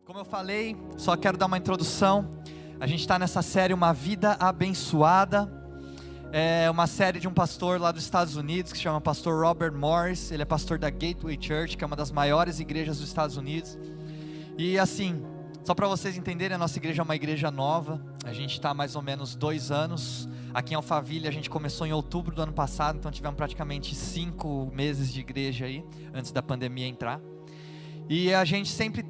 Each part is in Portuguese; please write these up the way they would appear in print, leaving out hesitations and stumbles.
Como eu falei, só quero dar uma introdução. A gente está nessa série Uma Vida Abençoada. É uma série de um pastor lá dos Estados Unidos, que se chama pastor Robert Morris. Ele é pastor da Gateway Church, que é uma das maiores igrejas dos Estados Unidos. E assim, só para vocês entenderem, a nossa igreja é uma igreja nova. A gente está há mais ou menos 2 anos. Aqui em Alphaville a gente começou em outubro do ano passado, então tivemos praticamente 5 meses de igreja aí, antes da pandemia entrar. E a gente sempre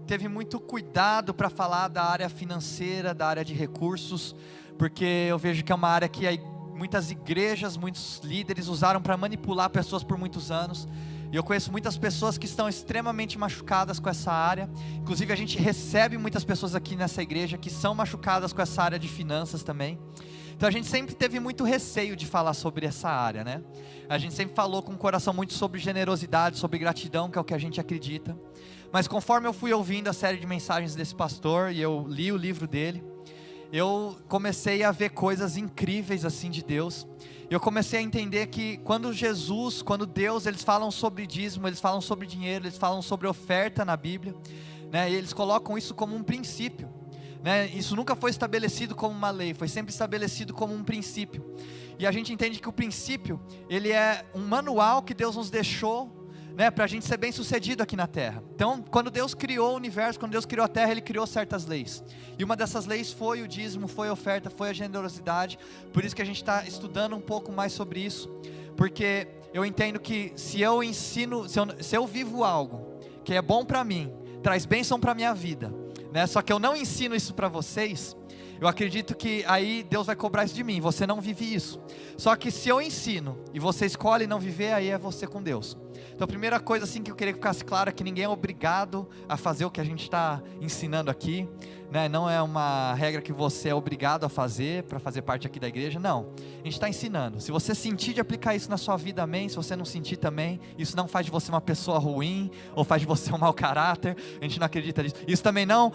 teve muito cuidado para falar da área financeira, da área de recursos, porque eu vejo que é uma área que muitas igrejas, muitos líderes usaram para manipular pessoas por muitos anos. E eu conheço muitas pessoas que estão extremamente machucadas com essa área. Inclusive a gente recebe muitas pessoas aqui nessa igreja que são machucadas com essa área de finanças também. Então a gente sempre teve muito receio de falar sobre essa área, né? A gente sempre falou com o coração muito sobre generosidade, sobre gratidão, que é o que a gente acredita. Mas conforme eu fui ouvindo a série de mensagens desse pastor, e eu li o livro dele, eu comecei a ver coisas incríveis assim de Deus. Eu comecei a entender que quando Deus, eles falam sobre dízimo, eles falam sobre dinheiro, eles falam sobre oferta na Bíblia, né? E eles colocam isso como um princípio, né? Isso nunca foi estabelecido como uma lei, foi sempre estabelecido como um princípio. E a gente entende que o princípio, ele é um manual que Deus nos deixou, né, para a gente ser bem sucedido aqui na terra. Então, quando Deus criou o universo, quando Deus criou a terra, Ele criou certas leis. E uma dessas leis foi o dízimo, foi a oferta, foi a generosidade. Por isso que a gente está estudando um pouco mais sobre isso. Porque eu entendo que se eu ensino, se eu vivo algo que é bom para mim, traz bênção para a minha vida, né, só que eu não ensino isso para vocês, eu acredito que aí Deus vai cobrar isso de mim. Você não vive isso. Só que se eu ensino e você escolhe não viver, aí é você com Deus. Então a primeira coisa assim que eu queria que ficasse claro é que ninguém é obrigado a fazer o que a gente está ensinando aqui, né? Não é uma regra que você é obrigado a fazer para fazer parte aqui da igreja, não. A gente está ensinando. Se você sentir de aplicar isso na sua vida, amém. Se você não sentir também, isso não faz de você uma pessoa ruim, ou faz de você um mau caráter. A gente não acredita nisso. Isso também não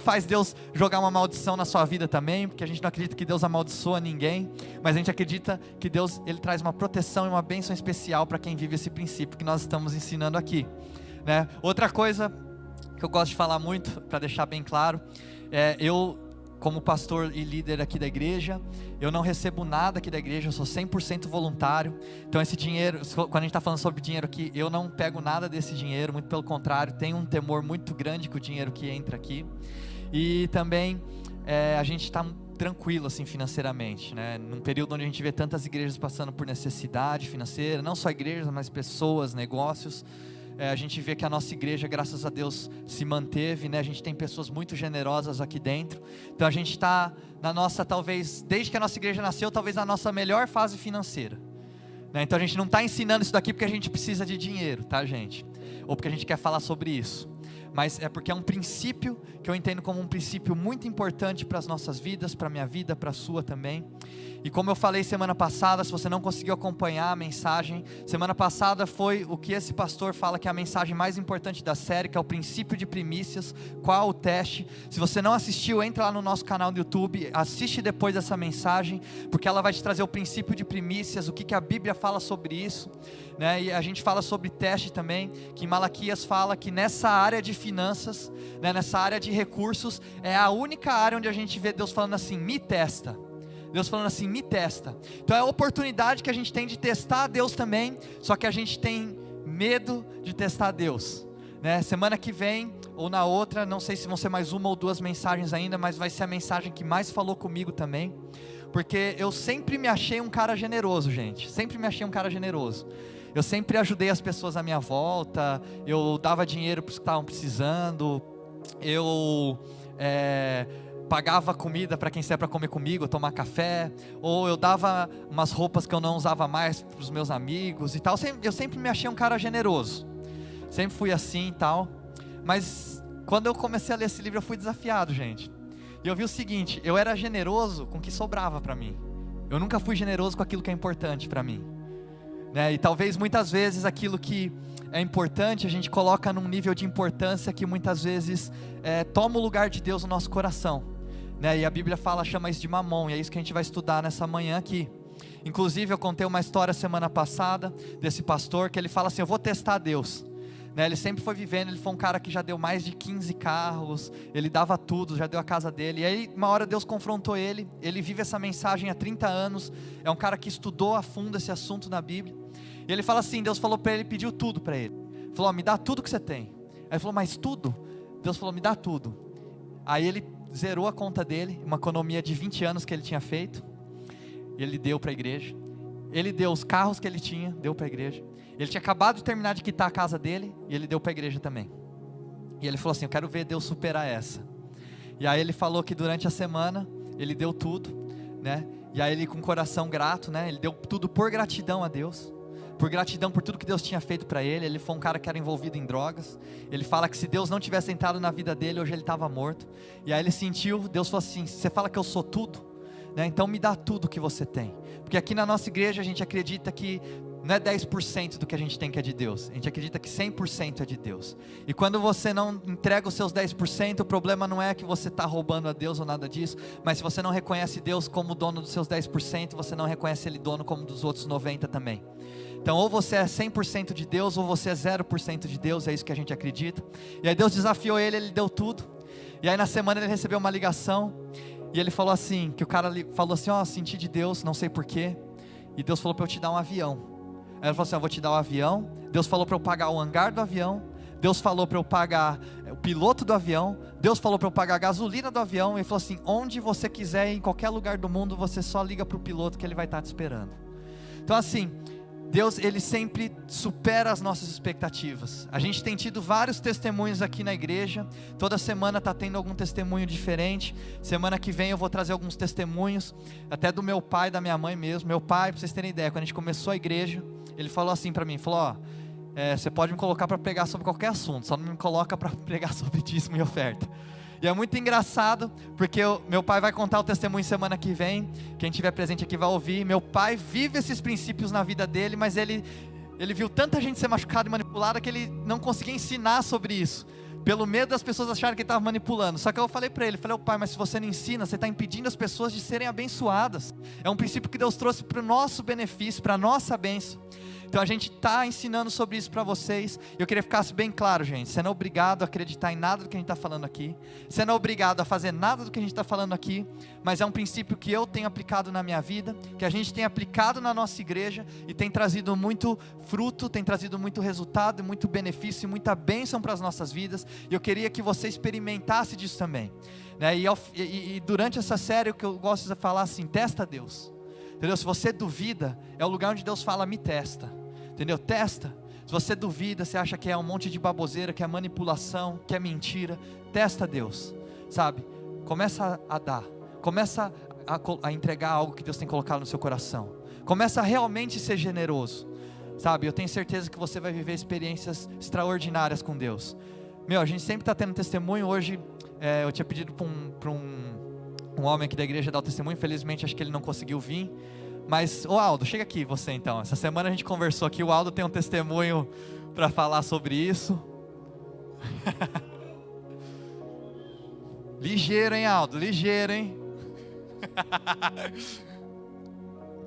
faz Deus jogar uma maldição na sua vida também, porque a gente não acredita que Deus amaldiçoa ninguém, mas a gente acredita que Deus, Ele traz uma proteção e uma bênção especial para quem vive esse princípio que nós estamos ensinando aqui, né? Outra coisa que eu gosto de falar muito, para deixar bem claro, eu como pastor e líder aqui da igreja, eu não recebo nada aqui da igreja, eu sou 100% voluntário. Então esse dinheiro, quando a gente está falando sobre dinheiro aqui, eu não pego nada desse dinheiro, muito pelo contrário, tenho um temor muito grande com o dinheiro que entra aqui. E também a gente está tranquilo assim financeiramente, né? Num período onde a gente vê tantas igrejas passando por necessidade financeira, não só igrejas, mas pessoas, negócios, a gente vê que a nossa igreja, graças a Deus, se manteve, né? A gente tem pessoas muito generosas aqui dentro. Então a gente está na nossa, talvez, desde que a nossa igreja nasceu, talvez na nossa melhor fase financeira, né? Então a gente não está ensinando isso daqui porque a gente precisa de dinheiro, tá, gente? Ou porque a gente quer falar sobre isso, mas é porque é um princípio que eu entendo como um princípio muito importante para as nossas vidas, para a minha vida, para a sua também. E como eu falei semana passada, se você não conseguiu acompanhar a mensagem, semana passada foi o que esse pastor fala que é a mensagem mais importante da série, que é o princípio de primícias, qual o teste. Se você não assistiu, entra lá no nosso canal do YouTube, assiste depois dessa mensagem, porque ela vai te trazer o princípio de primícias, o que a Bíblia fala sobre isso, né? E a gente fala sobre teste também, que em Malaquias fala que nessa área de finanças, né, nessa área de recursos, é a única área onde a gente vê Deus falando assim, me testa. Deus falando assim, me testa. Então é a oportunidade que a gente tem de testar a Deus também, só que a gente tem medo de testar a Deus, né? Semana que vem, ou na outra, não sei se vão ser mais 1 ou 2 mensagens ainda, mas vai ser a mensagem que mais falou comigo também, porque eu sempre me achei um cara generoso, gente, sempre me achei um cara generoso. Eu sempre ajudei as pessoas à minha volta, eu dava dinheiro para os que estavam precisando, eu pagava comida para quem saia para comer comigo, tomar café, ou eu dava umas roupas que eu não usava mais para os meus amigos e tal. Eu sempre me achei um cara generoso, sempre fui assim e tal, mas quando eu comecei a ler esse livro eu fui desafiado, gente, e eu vi o seguinte, eu era generoso com o que sobrava para mim, eu nunca fui generoso com aquilo que é importante para mim, né? E talvez muitas vezes aquilo que é importante a gente coloca num nível de importância que muitas vezes toma o lugar de Deus no nosso coração, né? E a Bíblia chama isso de mamon, e é isso que a gente vai estudar nessa manhã aqui. Inclusive eu contei uma história semana passada desse pastor que ele fala assim, eu vou testar Deus, né? Ele sempre foi vivendo, ele foi um cara que já deu mais de 15 carros, ele dava tudo, já deu a casa dele. E aí uma hora Deus confrontou ele, ele vive essa mensagem há 30 anos, é um cara que estudou a fundo esse assunto na Bíblia. E ele fala assim, Deus falou para ele, pediu tudo para ele. Falou, me dá tudo que você tem. Aí ele falou, mas tudo? Deus falou, me dá tudo. Aí ele zerou a conta dele, uma economia de 20 anos que ele tinha feito, e ele deu para a igreja. Ele deu os carros que ele tinha, deu para a igreja. Ele tinha acabado de terminar de quitar a casa dele, e ele deu para a igreja também. E ele falou assim, eu quero ver Deus superar essa. E aí ele falou que durante a semana, ele deu tudo, né? E aí ele com o coração grato, né? Ele deu tudo por gratidão a Deus. Por gratidão por tudo que Deus tinha feito para ele. Ele foi um cara que era envolvido em drogas. Ele fala que se Deus não tivesse entrado na vida dele, hoje ele estava morto. E aí ele sentiu, Deus falou assim, você fala que eu sou tudo, né? Então me dá tudo que você tem. Porque aqui na nossa igreja a gente acredita que não é 10% do que a gente tem que é de Deus. A gente acredita que 100% é de Deus. E quando você não entrega os seus 10%, o problema não é que você está roubando a Deus ou nada disso, mas se você não reconhece Deus como dono dos seus 10%, você não reconhece Ele dono como dos outros 90% também. Então ou você é 100% de Deus, ou você é 0% de Deus, é isso que a gente acredita. E aí Deus desafiou ele, ele deu tudo. E aí na semana ele recebeu uma ligação, e ele falou assim, que o cara falou assim, senti de Deus, não sei porquê, e Deus falou para eu te dar um avião. Aí ele falou assim, eu vou te dar um avião. Deus falou para eu pagar o hangar do avião, Deus falou para eu pagar o piloto do avião, Deus falou para eu pagar a gasolina do avião, e ele falou assim, onde você quiser, em qualquer lugar do mundo, você só liga para o piloto que ele vai estar te esperando. Então assim, Deus, Ele sempre supera as nossas expectativas. A gente tem tido vários testemunhos aqui na igreja. Toda semana está tendo algum testemunho diferente. Semana que vem eu vou trazer alguns testemunhos, até do meu pai e da minha mãe mesmo. Meu pai, para vocês terem ideia, quando a gente começou a igreja, ele falou assim para mim, falou, você pode me colocar para pregar sobre qualquer assunto, só não me coloca para pregar sobre dízimo e oferta. E é muito engraçado, porque meu pai vai contar o testemunho semana que vem, quem estiver presente aqui vai ouvir. Meu pai vive esses princípios na vida dele, mas ele viu tanta gente ser machucada e manipulada, que ele não conseguia ensinar sobre isso, pelo medo das pessoas acharem que ele estava manipulando. Só que eu falei para ele, pai, mas se você não ensina, você está impedindo as pessoas de serem abençoadas. É um princípio que Deus trouxe para o nosso benefício, para a nossa bênção. Então a gente está ensinando sobre isso para vocês. Eu queria que ficasse bem claro, gente, você não é obrigado a acreditar em nada do que a gente está falando aqui, você não é obrigado a fazer nada do que a gente está falando aqui, mas é um princípio que eu tenho aplicado na minha vida, que a gente tem aplicado na nossa igreja, e tem trazido muito fruto, tem trazido muito resultado, muito benefício e muita bênção para as nossas vidas, e eu queria que você experimentasse disso também, né? E durante essa série, o que eu gosto de falar assim, testa Deus, entendeu? Se você duvida, é o lugar onde Deus fala, me testa, entendeu? Testa. Se você duvida, você acha que é um monte de baboseira, que é manipulação, que é mentira, testa Deus, sabe? Começa a dar, começa a entregar algo que Deus tem colocado no seu coração, começa a realmente ser generoso, sabe? Eu tenho certeza que você vai viver experiências extraordinárias com Deus. A gente sempre está tendo testemunho. Hoje eu tinha pedido para um homem aqui da igreja dar o testemunho, infelizmente acho que ele não conseguiu vir. Mas, Aldo, chega aqui você então. Essa semana a gente conversou aqui, o Aldo tem um testemunho para falar sobre isso. Ligeiro, hein, Aldo? Ligeiro, hein?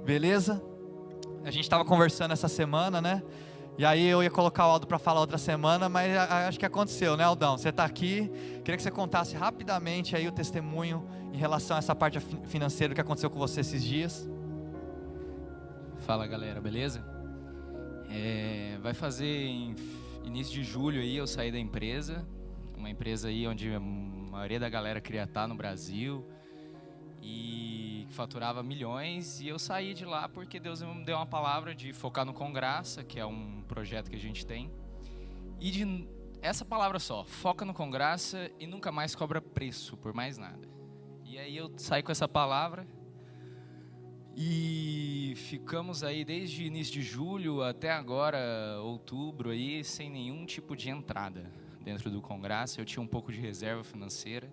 Beleza? A gente estava conversando essa semana, né? E aí eu ia colocar o Aldo para falar outra semana, mas acho que aconteceu, né, Aldão? Você está aqui, queria que você contasse rapidamente aí o testemunho em relação a essa parte financeira que aconteceu com você esses dias. Fala galera, beleza? Vai fazer em início de julho aí eu saí da empresa, uma empresa aí onde a maioria da galera queria estar no Brasil e que faturava milhões, e eu saí de lá porque Deus me deu uma palavra de focar no Congraça, que é um projeto que a gente tem, e essa palavra só, foca no Congraça e nunca mais cobra preço por mais nada. E aí eu saí com essa palavra. E ficamos aí desde início de julho até agora, outubro, aí, sem nenhum tipo de entrada dentro do Congraça. Eu tinha um pouco de reserva financeira.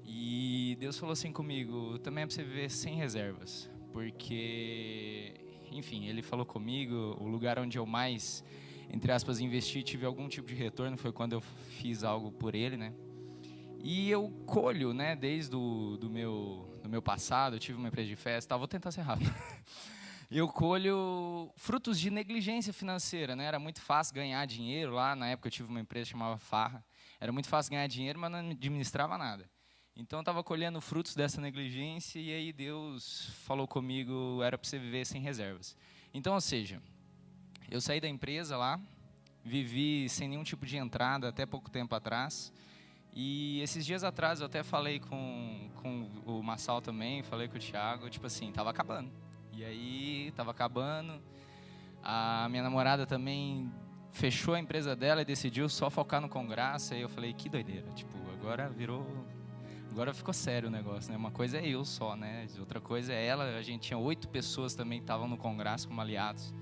E Deus falou assim comigo, também é para você viver sem reservas. Porque, enfim, Ele falou comigo, o lugar onde eu mais, entre aspas, investi, tive algum tipo de retorno, foi quando eu fiz algo por Ele, né? E eu colho, né, desde do meu passado, eu tive uma empresa de festa, vou tentar ser rápido. eu colho frutos de negligência financeira, né? Era muito fácil ganhar dinheiro lá, na época eu tive uma empresa que chamava Farra. Era muito fácil ganhar dinheiro, mas não administrava nada. Então eu estava colhendo frutos dessa negligência e aí Deus falou comigo, era para você viver sem reservas. Então, ou seja, eu saí da empresa lá, vivi sem nenhum tipo de entrada até pouco tempo atrás. E esses dias atrás eu até falei com o Massal também, falei com o Thiago, tipo assim, estava acabando. E aí, estava acabando, a minha namorada também fechou a empresa dela e decidiu só focar no Congraça. E eu falei, que doideira, tipo, agora ficou sério o negócio, né? Uma coisa é eu só, né? Outra coisa é ela, a gente tinha 8 pessoas também que estavam no Congraça como aliados.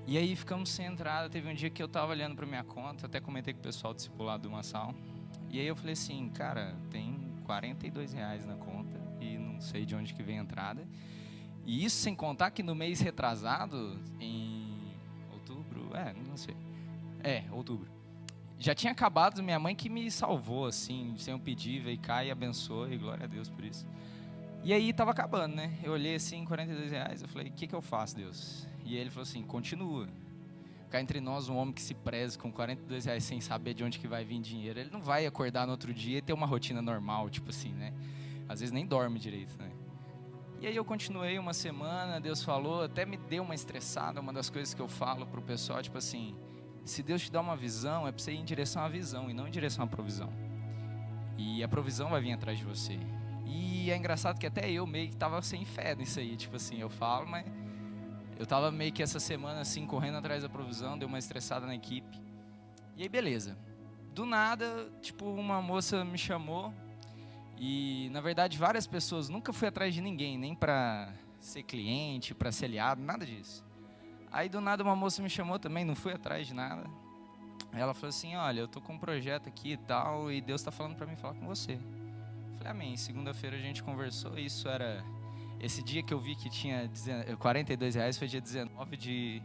E aí ficamos sem entrada, teve um dia que eu estava olhando para minha conta, até comentei com o pessoal do discipulado do Massal. E aí eu falei assim, cara, tem R$42 na conta e não sei de onde que vem a entrada. E isso sem contar que no mês retrasado, em outubro, outubro. Já tinha acabado, minha mãe que me salvou, assim, sem eu pedir, veio cá e abençoou, e glória a Deus por isso. E aí estava acabando, né? Eu olhei assim, R$42, eu falei, o que eu faço, Deus? E ele falou assim, continua. Cá entre nós, um homem que se preza com R$42 sem saber de onde que vai vir dinheiro, ele não vai acordar no outro dia e ter uma rotina normal, tipo assim, né? Às vezes nem dorme direito, né? E aí eu continuei uma semana, Deus falou, até me deu uma estressada, uma das coisas que eu falo pro pessoal, tipo assim, se Deus te dá uma visão, é para você ir em direção à visão e não em direção à provisão. E a provisão vai vir atrás de você. E é engraçado que até eu meio que tava sem fé nisso aí, tipo assim, eu falo, mas eu tava meio que essa semana assim, correndo atrás da provisão, deu uma estressada na equipe. E aí beleza. Do nada, tipo, uma moça me chamou. E, na verdade, várias pessoas, nunca fui atrás de ninguém, nem para ser cliente, para ser aliado, nada disso. Aí, do nada, uma moça me chamou também, não fui atrás de nada. Ela falou assim, olha, eu tô com um projeto aqui e tal, e Deus está falando para mim falar com você. Eu falei, amém. Segunda-feira a gente conversou, isso era... Esse dia que eu vi que tinha R$42, foi dia 19 de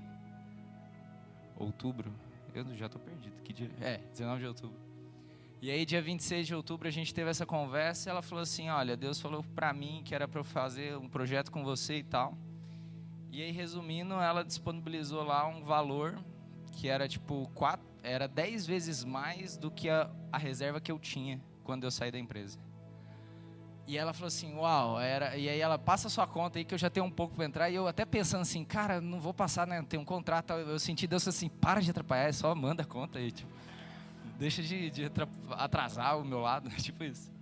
outubro. Eu já tô perdido, que dia? 19 de outubro. E aí, dia 26 de outubro, a gente teve essa conversa e ela falou assim, olha, Deus falou para mim que era para eu fazer um projeto com você e tal. E aí, resumindo, ela disponibilizou lá um valor que era tipo 10 vezes mais do que a reserva que eu tinha quando eu saí da empresa. E ela falou assim, uau, e aí ela, passa a sua conta aí que eu já tenho um pouco para entrar. E eu até pensando assim, cara, não vou passar, né, tem um contrato. Eu senti Deus assim, para de atrapalhar, só manda a conta aí, tipo. Deixa de atrasar o meu lado, tipo isso.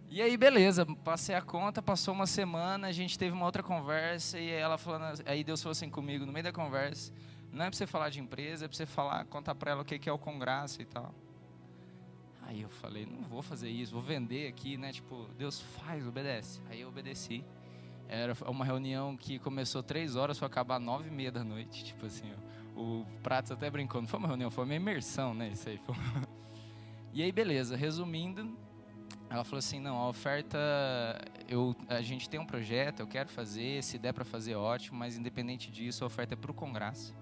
E aí, beleza, passei a conta, passou uma semana, a gente teve uma outra conversa, e ela falando, aí Deus falou assim comigo, no meio da conversa, não é para você falar de empresa, é para você contar para ela o que é o Congraça e tal. Aí eu falei, não vou fazer isso, vou vender aqui, né, tipo, Deus faz, obedece. Aí eu obedeci. Era uma reunião que começou 3 horas, foi acabar 9h30 da noite, tipo assim, ó. O Pratos até brincou, não foi uma reunião, foi uma imersão, né, isso aí. E aí, beleza, resumindo, ela falou assim, não, a oferta, a gente tem um projeto, eu quero fazer, se der para fazer, ótimo, mas independente disso, a oferta é para o Congraça.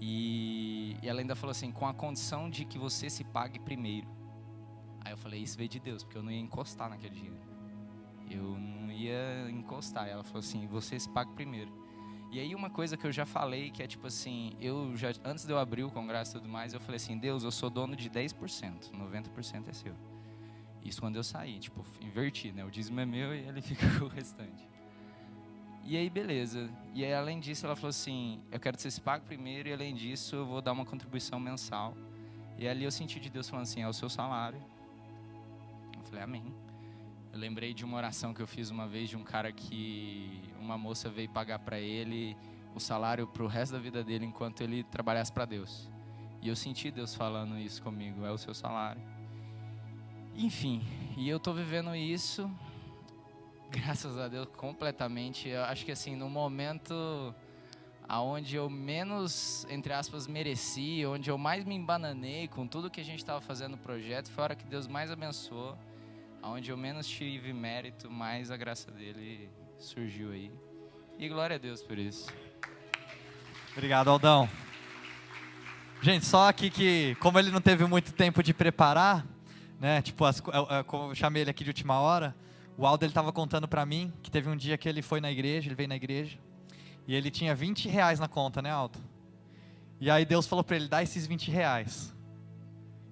E ela ainda falou assim, com a condição de que você se pague primeiro. Aí eu falei, isso veio de Deus, porque eu não ia encostar naquele dinheiro. Eu não ia encostar. Ela falou assim, você se paga primeiro. E aí uma coisa que eu já falei, que é tipo assim, antes de eu abrir o Congraça e tudo mais, eu falei assim, Deus, eu sou dono de 10%, 90% é seu. Isso quando eu saí, tipo, inverti, né? O dízimo é meu e ele fica com o restante. E aí, beleza. E aí, além disso, ela falou assim, eu quero que você se pague primeiro e além disso, eu vou dar uma contribuição mensal. E ali eu senti de Deus falando assim, é o seu salário. Eu falei, amém. Eu lembrei de uma oração que eu fiz uma vez de um cara que uma moça veio pagar para ele o salário para o resto da vida dele enquanto ele trabalhasse para Deus. E eu senti Deus falando isso comigo, é o seu salário. Enfim, e eu estou vivendo isso, graças a Deus, completamente. Eu acho que assim, no momento aonde eu menos, entre aspas, mereci, onde eu mais me embananei com tudo que a gente estava fazendo no projeto, foi a hora que Deus mais abençoou. Onde eu menos tive mérito, mais a graça dele surgiu aí. E glória a Deus por isso. Obrigado, Aldão. Gente, só aqui que, como ele não teve muito tempo de preparar, né, tipo, como eu chamei ele aqui de última hora, o Aldo, ele estava contando para mim que teve um dia que ele foi na igreja, ele veio na igreja, E ele tinha 20 reais na conta, né, Aldo? E aí Deus falou para ele, dá esses 20 reais.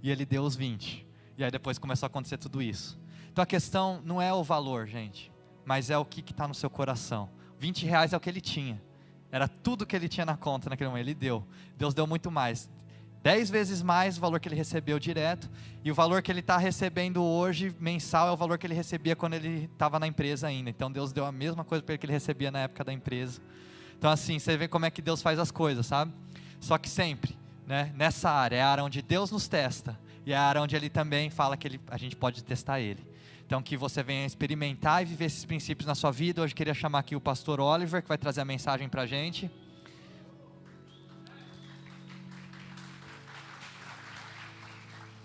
E ele deu os 20. E aí depois começou a acontecer tudo isso. Então a questão não é o valor, gente, mas é o que está no seu coração. 20 reais é o que ele tinha. Era tudo que ele tinha na conta naquele momento, ele deu. Deus deu muito mais. 10 vezes mais o valor que ele recebeu direto. E o valor que ele está recebendo hoje, mensal, é o valor que ele recebia quando ele estava na empresa ainda. Então Deus deu a mesma coisa para ele que ele recebia na época da empresa. Então assim, você vê como é que Deus faz as coisas, sabe? Só que sempre, né, nessa área, é a área onde Deus nos testa. E é a área onde Ele também fala que a gente pode testar Ele. Então que você venha experimentar e viver esses princípios na sua vida. Hoje eu queria chamar aqui o pastor Oliver, que vai trazer a mensagem para a gente.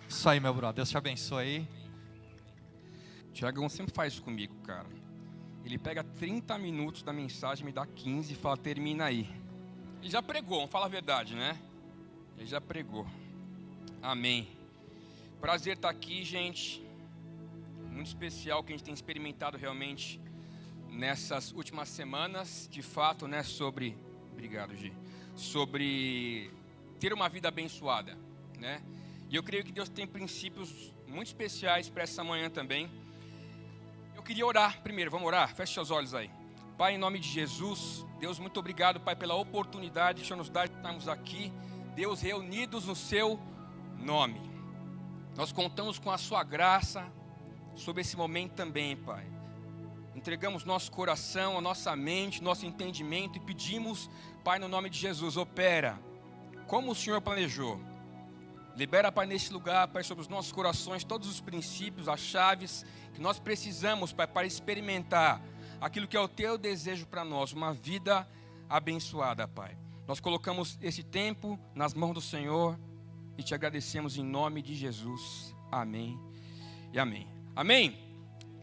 Isso aí, meu brother, Deus te abençoe. Tiagão sempre faz isso comigo, cara. Ele pega 30 minutos da mensagem, me dá 15 e fala, termina aí. Ele já pregou, vamos falar a verdade, né? Ele já pregou. Amém. Prazer estar aqui, gente. Muito especial que a gente tem experimentado realmente nessas últimas semanas. De fato, né? Obrigado, Gi. Sobre ter uma vida abençoada, né? E eu creio que Deus tem princípios muito especiais para essa manhã também. Eu queria orar primeiro, vamos orar? Feche seus olhos aí. Pai, em nome de Jesus, Deus, muito obrigado, Pai, pela oportunidade que o Senhor nos dá de estarmos aqui, Deus, reunidos no Seu nome. Nós contamos com a Sua graça sobre esse momento também, Pai. Entregamos nosso coração, a nossa mente, nosso entendimento e pedimos, Pai, no nome de Jesus, opera como o Senhor planejou. Libera, Pai, nesse lugar, Pai, sobre os nossos corações, todos os princípios, as chaves que nós precisamos, Pai, para experimentar aquilo que é o Teu desejo para nós, uma vida abençoada, Pai. Nós colocamos esse tempo nas mãos do Senhor e Te agradecemos em nome de Jesus. Amém e amém. Amém?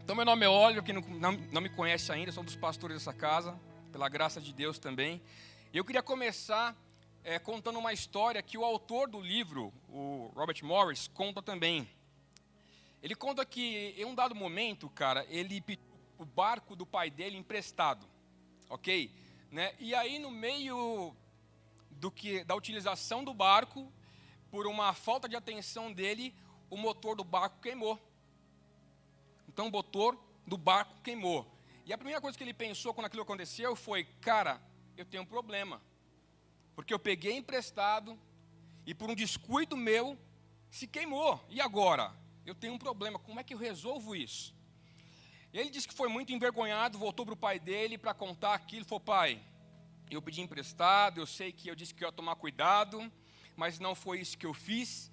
Então, meu nome é Oliver, quem não me conhece ainda, sou um dos pastores dessa casa, pela graça de Deus também. Eu queria começar contando uma história que o autor do livro, o Robert Morris, conta também. Ele conta que em um dado momento, cara, ele pediu o barco do pai dele emprestado, ok? Né? E aí no meio da utilização do barco, por uma falta de atenção dele, o motor do barco queimou. Então o motor do barco queimou. E a primeira coisa que ele pensou quando aquilo aconteceu foi, cara, eu tenho um problema. Porque eu peguei emprestado e por um descuido meu se queimou. E agora? Eu tenho um problema, como é que eu resolvo isso? Ele disse que foi muito envergonhado, voltou para o pai dele para contar aquilo. Falou, pai, eu pedi emprestado, eu sei que eu disse que eu ia tomar cuidado, mas não foi isso que eu fiz.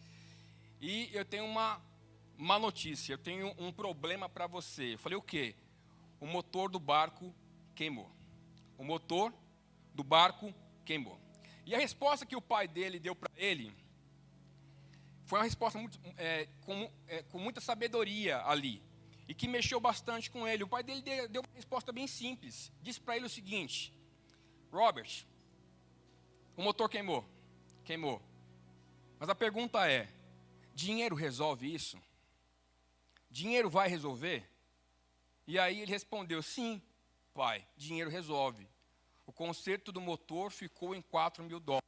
E eu tenho uma má notícia, eu tenho um problema para você. Eu falei, o quê? O motor do barco queimou. O motor do barco queimou. E a resposta que o pai dele deu para ele foi uma resposta com muita sabedoria ali. E que mexeu bastante com ele. O pai dele deu uma resposta bem simples. Disse para ele o seguinte, Robert, o motor queimou. Queimou. Mas a pergunta é, dinheiro resolve isso? Dinheiro vai resolver? E aí ele respondeu, sim, pai, dinheiro resolve. O conserto do motor ficou em $4.000.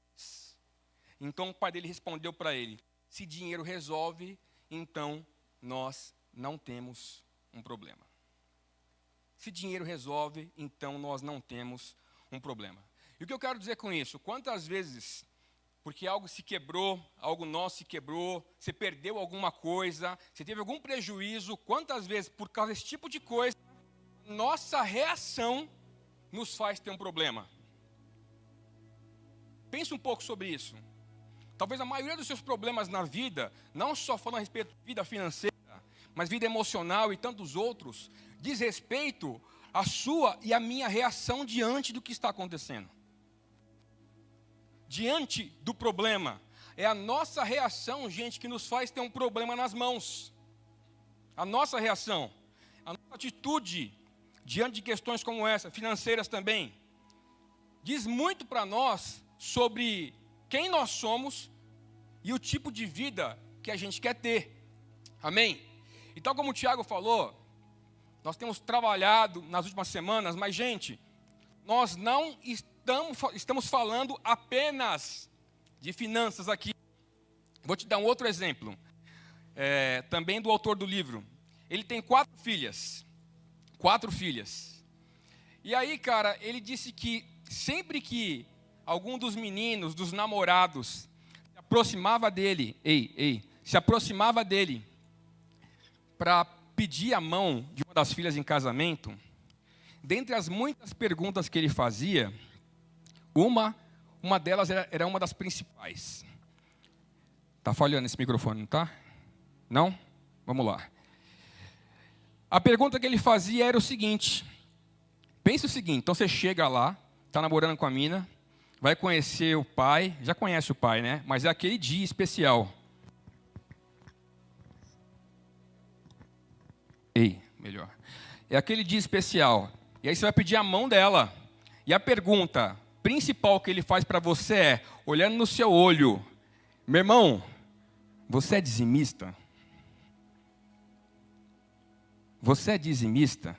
Então o pai dele respondeu para ele, se dinheiro resolve, então nós não temos um problema. Se dinheiro resolve, então nós não temos um problema. E o que eu quero dizer com isso? Quantas vezes, porque algo se quebrou, algo nosso se quebrou, você perdeu alguma coisa, você teve algum prejuízo, quantas vezes, por causa desse tipo de coisa, nossa reação nos faz ter um problema? Pense um pouco sobre isso. Talvez a maioria dos seus problemas na vida, não só falando a respeito de vida financeira, mas vida emocional e tantos outros, diz respeito à sua e à minha reação diante do que está acontecendo. Diante do problema. É a nossa reação, gente, que nos faz ter um problema nas mãos. A nossa reação, a nossa atitude diante de questões como essa, financeiras também, diz muito para nós sobre quem nós somos e o tipo de vida que a gente quer ter. Amém? Então, como o Tiago falou, nós temos trabalhado nas últimas semanas, mas, gente, nós não estamos falando apenas de finanças aqui. Vou te dar um outro exemplo, também do autor do livro. Ele tem 4 filhas. 4 filhas. E aí, cara, ele disse que sempre que algum dos meninos, dos namorados, se aproximava dele, se aproximava dele para pedir a mão de uma das filhas em casamento, dentre as muitas perguntas que ele fazia, uma delas era uma das principais. Está falhando esse microfone, não está? Não? Vamos lá. A pergunta que ele fazia era o seguinte. Pensa o seguinte, então você chega lá, está namorando com a mina, vai conhecer o pai, já conhece o pai, né? Mas é aquele dia especial. Melhor. É aquele dia especial. E aí você vai pedir a mão dela. E a pergunta principal que ele faz para você é, olhando no seu olho, meu irmão, você é dizimista? Você é dizimista?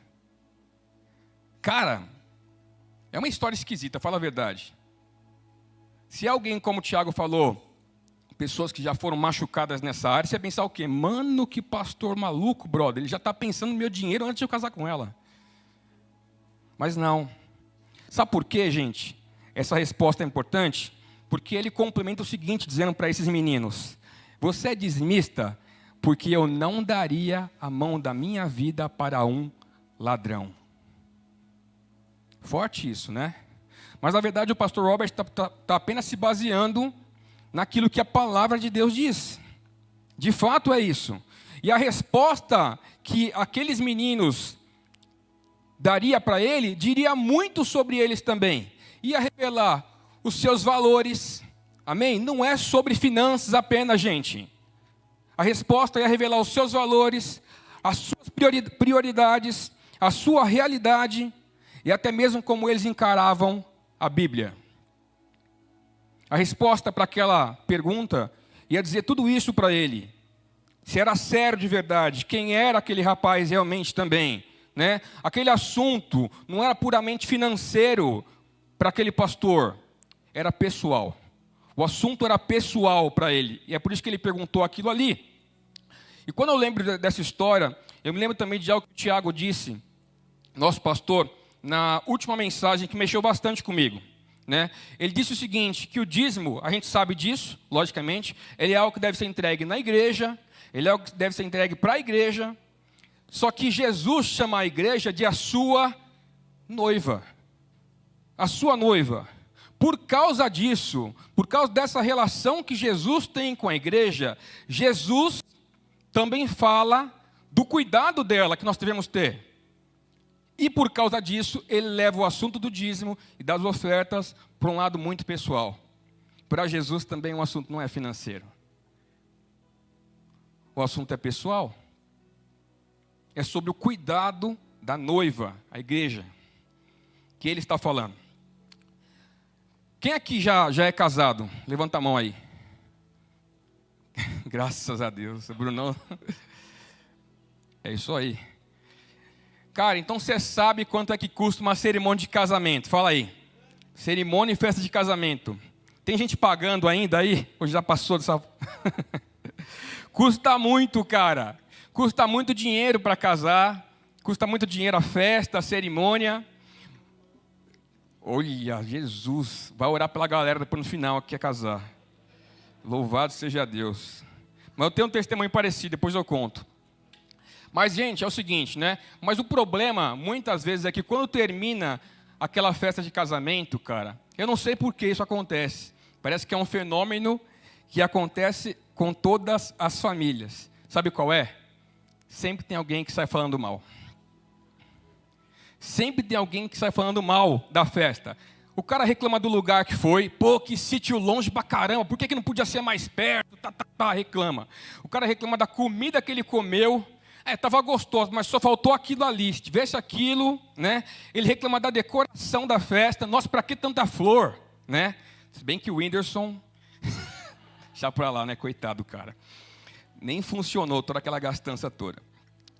Cara, é uma história esquisita, fala a verdade. Se alguém, como o Tiago falou, pessoas que já foram machucadas nessa área, você vai pensar o quê? Mano, que pastor maluco, brother. Ele já está pensando no meu dinheiro antes de eu casar com ela. Mas não. Sabe por quê, gente? Essa resposta é importante. Porque ele complementa o seguinte, dizendo para esses meninos. Você é dizimista porque eu não daria a mão da minha vida para um ladrão. Forte isso, né? Mas na verdade o pastor Robert está apenas se baseando naquilo que a palavra de Deus diz. De fato é isso. E a resposta que aqueles meninos daria para ele, diria muito sobre eles também. Ia revelar os seus valores. Amém? Não é sobre finanças apenas, gente. A resposta ia revelar os seus valores, as suas prioridades, a sua realidade e até mesmo como eles encaravam a Bíblia. A resposta para aquela pergunta ia dizer tudo isso para ele. Se era sério de verdade, quem era aquele rapaz realmente também, né? Aquele assunto não era puramente financeiro para aquele pastor, era pessoal. O assunto era pessoal para ele, e é por isso que ele perguntou aquilo ali. E quando eu lembro dessa história, eu me lembro também de algo que o Tiago disse, nosso pastor, na última mensagem que mexeu bastante comigo. Né? Ele disse o seguinte, que o dízimo, a gente sabe disso, logicamente, ele é algo que deve ser entregue na igreja, ele é algo que deve ser entregue para a igreja, só que Jesus chama a igreja de a sua noiva. A sua noiva. Por causa disso, por causa dessa relação que Jesus tem com a igreja, Jesus também fala do cuidado dela que nós devemos ter. E por causa disso, ele leva o assunto do dízimo e das ofertas para um lado muito pessoal. Para Jesus também o assunto não é financeiro. O assunto é pessoal. É sobre o cuidado da noiva, a igreja, que ele está falando. Quem aqui já é casado? Levanta a mão aí. Graças a Deus, Brunão. É isso aí. Cara, então você sabe quanto é que custa uma cerimônia de casamento? Fala aí. Cerimônia e festa de casamento. Tem gente pagando ainda aí? Ou já passou dessa... Custa muito, cara. Custa muito dinheiro para casar. Custa muito dinheiro a festa, a cerimônia. Olha, Jesus. Vai orar pela galera depois no final que quer casar. Louvado seja Deus. Mas eu tenho um testemunho parecido, depois eu conto. Mas, gente, é o seguinte, né? Mas o problema, muitas vezes, é que quando termina aquela festa de casamento, cara, eu não sei por que isso acontece. Parece que é um fenômeno que acontece com todas as famílias. Sabe qual é? Sempre tem alguém que sai falando mal. Sempre tem alguém que sai falando mal da festa. O cara reclama do lugar que foi. Pô, que sítio longe pra caramba. Por que não podia ser mais perto? Reclama. O cara reclama da comida que ele comeu. Estava gostoso, mas só faltou aquilo ali. Se tivesse aquilo, né? Ele reclama da decoração da festa. Nossa, para que tanta flor, né? Se bem que o Whindersson... Já para lá, né? Coitado do cara. Nem funcionou toda aquela gastança toda.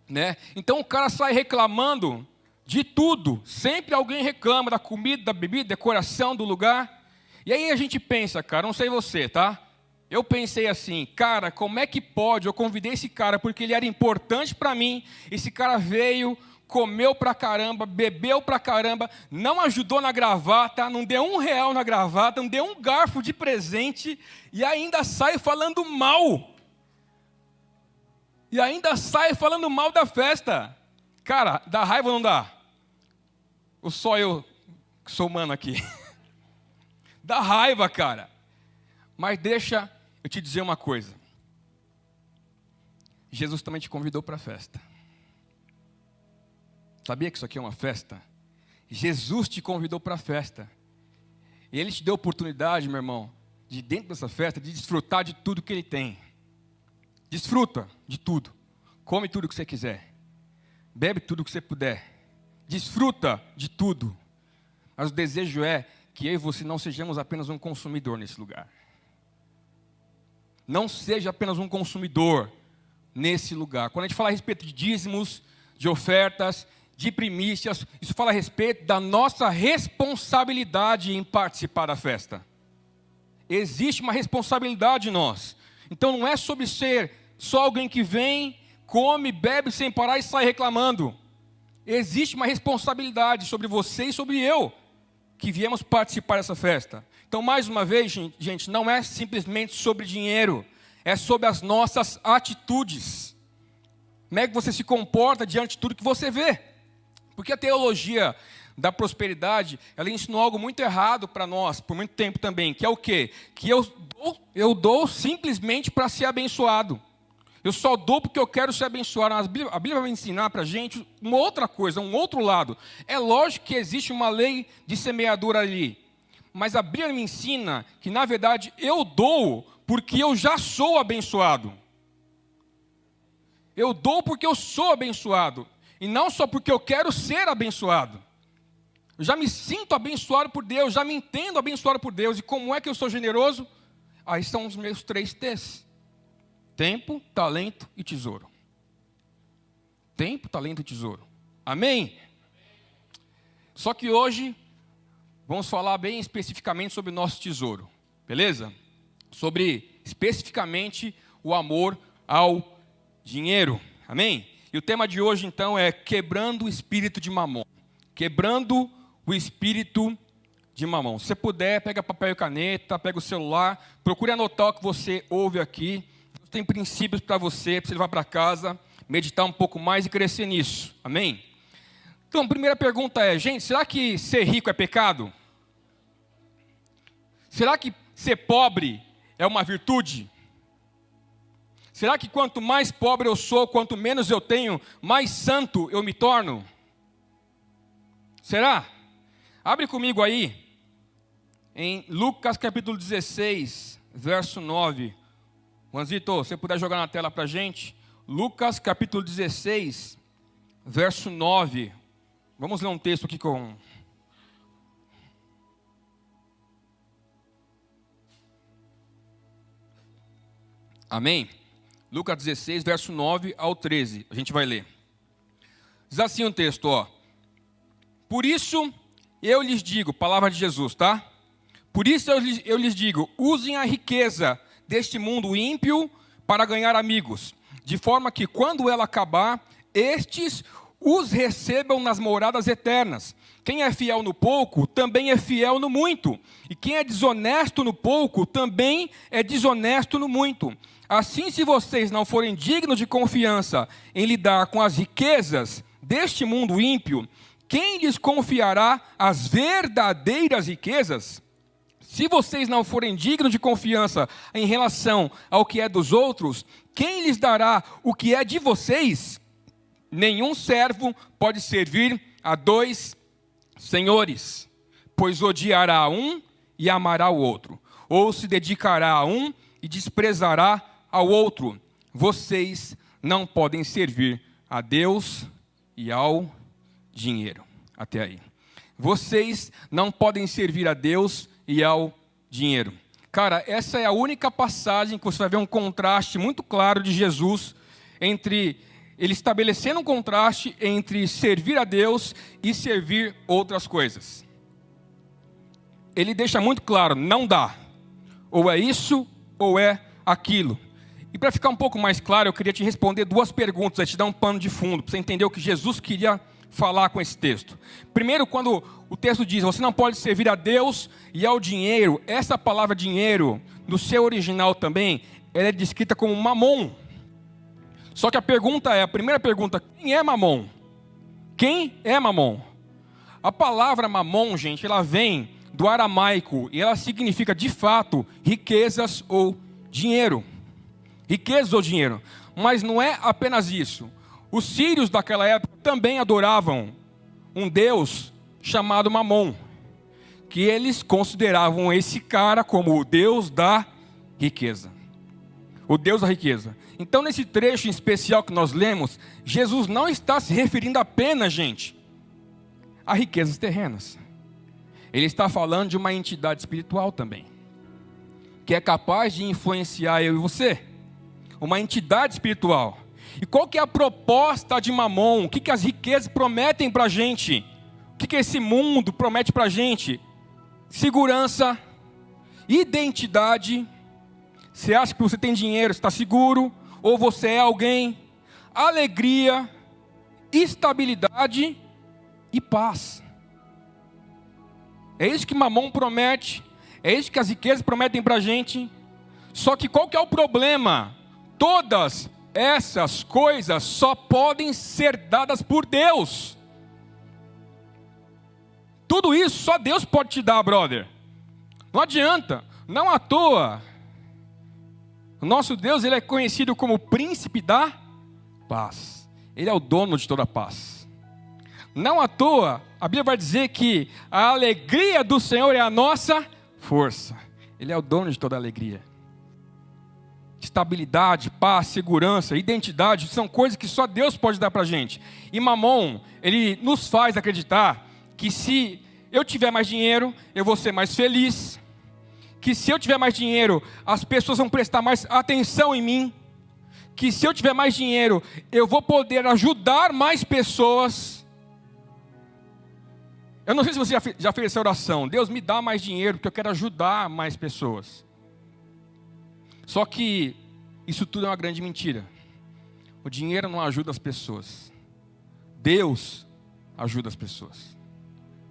Né? Então o cara sai reclamando De tudo. Sempre alguém reclama da comida, da bebida, decoração do lugar. E aí a gente pensa, cara, não sei você, tá? Eu pensei assim, cara, como é que pode? Eu convidei esse cara porque ele era importante para mim. Esse cara veio, comeu pra caramba, bebeu pra caramba, não ajudou na gravata, não deu R$1 na gravata, não deu um garfo de presente e ainda sai falando mal. E ainda sai falando mal da festa. Cara, dá raiva ou não dá? Ou só eu que sou humano aqui? Dá raiva, cara. Mas deixa eu te dizer uma coisa. Jesus também te convidou para a festa. Sabia que isso aqui é uma festa? Jesus te convidou para a festa. E Ele te deu a oportunidade, meu irmão, de dentro dessa festa, de desfrutar de tudo que Ele tem. Desfruta de tudo. Come tudo que você quiser. Bebe tudo que você puder. Desfruta de tudo. Mas o desejo é que eu e você não sejamos apenas um consumidor nesse lugar. Não seja apenas um consumidor nesse lugar. Quando a gente fala a respeito de dízimos, de ofertas, de primícias, isso fala a respeito da nossa responsabilidade em participar da festa. Existe uma responsabilidade em nós. Então não é sobre ser só alguém que vem, come, bebe sem parar e sai reclamando. Existe uma responsabilidade sobre você e sobre eu, que viemos participar dessa festa. Então, mais uma vez, gente, não é simplesmente sobre dinheiro, é sobre as nossas atitudes. Como é que você se comporta diante de tudo que você vê? Porque a teologia da prosperidade, ela ensinou algo muito errado para nós, por muito tempo também, que é o quê? Que eu dou simplesmente para ser abençoado. Eu só dou porque eu quero ser abençoado. A Bíblia vai ensinar para a gente uma outra coisa, um outro lado. É lógico que existe uma lei de semeadura ali. Mas a Bíblia me ensina que, na verdade, eu dou porque eu já sou abençoado. Eu dou porque eu sou abençoado. E não só porque eu quero ser abençoado. Eu já me sinto abençoado por Deus, já me entendo abençoado por Deus. E como é que eu sou generoso? Aí são os meus 3 T's. Tempo, talento e tesouro. Tempo, talento e tesouro. Amém? Só que hoje, vamos falar bem especificamente sobre o nosso tesouro. Beleza? Sobre, especificamente, o amor ao dinheiro. Amém? E o tema de hoje, então, é quebrando o espírito de mamon. Quebrando o espírito de mamon. Se você puder, pega papel e caneta, pega o celular, procure anotar o que você ouve aqui. Tem princípios para você levar para casa, meditar um pouco mais e crescer nisso. Amém? Então, a primeira pergunta é, gente, será que ser rico é pecado? Será que ser pobre é uma virtude? Será que quanto mais pobre eu sou, quanto menos eu tenho, mais santo eu me torno? Será? Abre comigo aí, em Lucas capítulo 16, verso 9. Juanzito, se você puder jogar na tela para a gente, Lucas capítulo 16, verso 9. Vamos ler um texto aqui com... Amém? Lucas 16, verso 9 ao 13. A gente vai ler. Diz assim um texto, ó. Por isso eu lhes digo, palavra de Jesus, tá? Por isso eu lhes digo, usem a riqueza deste mundo ímpio para ganhar amigos, de forma que quando ela acabar, estes os recebam nas moradas eternas. Quem é fiel no pouco, também é fiel no muito, e quem é desonesto no pouco, também é desonesto no muito. Assim, se vocês não forem dignos de confiança em lidar com as riquezas deste mundo ímpio, quem lhes confiará as verdadeiras riquezas? Se vocês não forem dignos de confiança em relação ao que é dos outros, quem lhes dará o que é de vocês? Nenhum servo pode servir a 2 senhores, pois odiará um e amará o outro, ou se dedicará a um e desprezará ao outro. Vocês não podem servir a Deus e ao dinheiro. Até aí. Vocês não podem servir a Deus e ao dinheiro. Cara, essa é a única passagem que você vai ver um contraste muito claro de Jesus entre ele estabelecendo um contraste entre servir a Deus e servir outras coisas. Ele deixa muito claro, não dá. Ou é isso, ou é aquilo. E para ficar um pouco mais claro, eu queria te responder 2 perguntas, te dar um pano de fundo, para você entender o que Jesus queria falar com esse texto. Primeiro, quando o texto diz, você não pode servir a Deus e ao dinheiro, essa palavra dinheiro, no seu original também, ela é descrita como mamon. Só que a primeira pergunta, quem é mamon? Quem é mamon? A palavra mamon, gente, ela vem do aramaico e ela significa, de fato, riquezas ou dinheiro. Riquezas ou dinheiro. Mas não é apenas isso. Os sírios daquela época também adoravam um deus chamado Mamon, que eles consideravam esse cara como o deus da riqueza. O deus da riqueza. Então, nesse trecho em especial que nós lemos, Jesus não está se referindo apenas, gente, a riquezas terrenas. Ele está falando de uma entidade espiritual também, que é capaz de influenciar eu e você. Uma entidade espiritual. E qual que é a proposta de Mamon? O que as riquezas prometem para a gente? O que esse mundo promete para a gente? Segurança, identidade. Você acha que você tem dinheiro, você está seguro? Ou você é alguém? Alegria, estabilidade e paz. É isso que Mamon promete. É isso que as riquezas prometem para a gente. Só que qual que é o problema? Todas essas coisas só podem ser dadas por Deus. Tudo isso só Deus pode te dar, brother. Não adianta. Não à toa. O nosso Deus, ele é conhecido como o príncipe da paz. Ele é o dono de toda a paz. Não à toa, a Bíblia vai dizer que a alegria do Senhor é a nossa força. Ele é o dono de toda a alegria. Estabilidade, paz, segurança, identidade, são coisas que só Deus pode dar para a gente. E Mamon, ele nos faz acreditar que se eu tiver mais dinheiro, eu vou ser mais feliz. Que se eu tiver mais dinheiro, as pessoas vão prestar mais atenção em mim. Que se eu tiver mais dinheiro, eu vou poder ajudar mais pessoas. Eu não sei se você já fez essa oração. Deus, me dá mais dinheiro, porque eu quero ajudar mais pessoas. Só que isso tudo é uma grande mentira. O dinheiro não ajuda as pessoas. Deus ajuda as pessoas.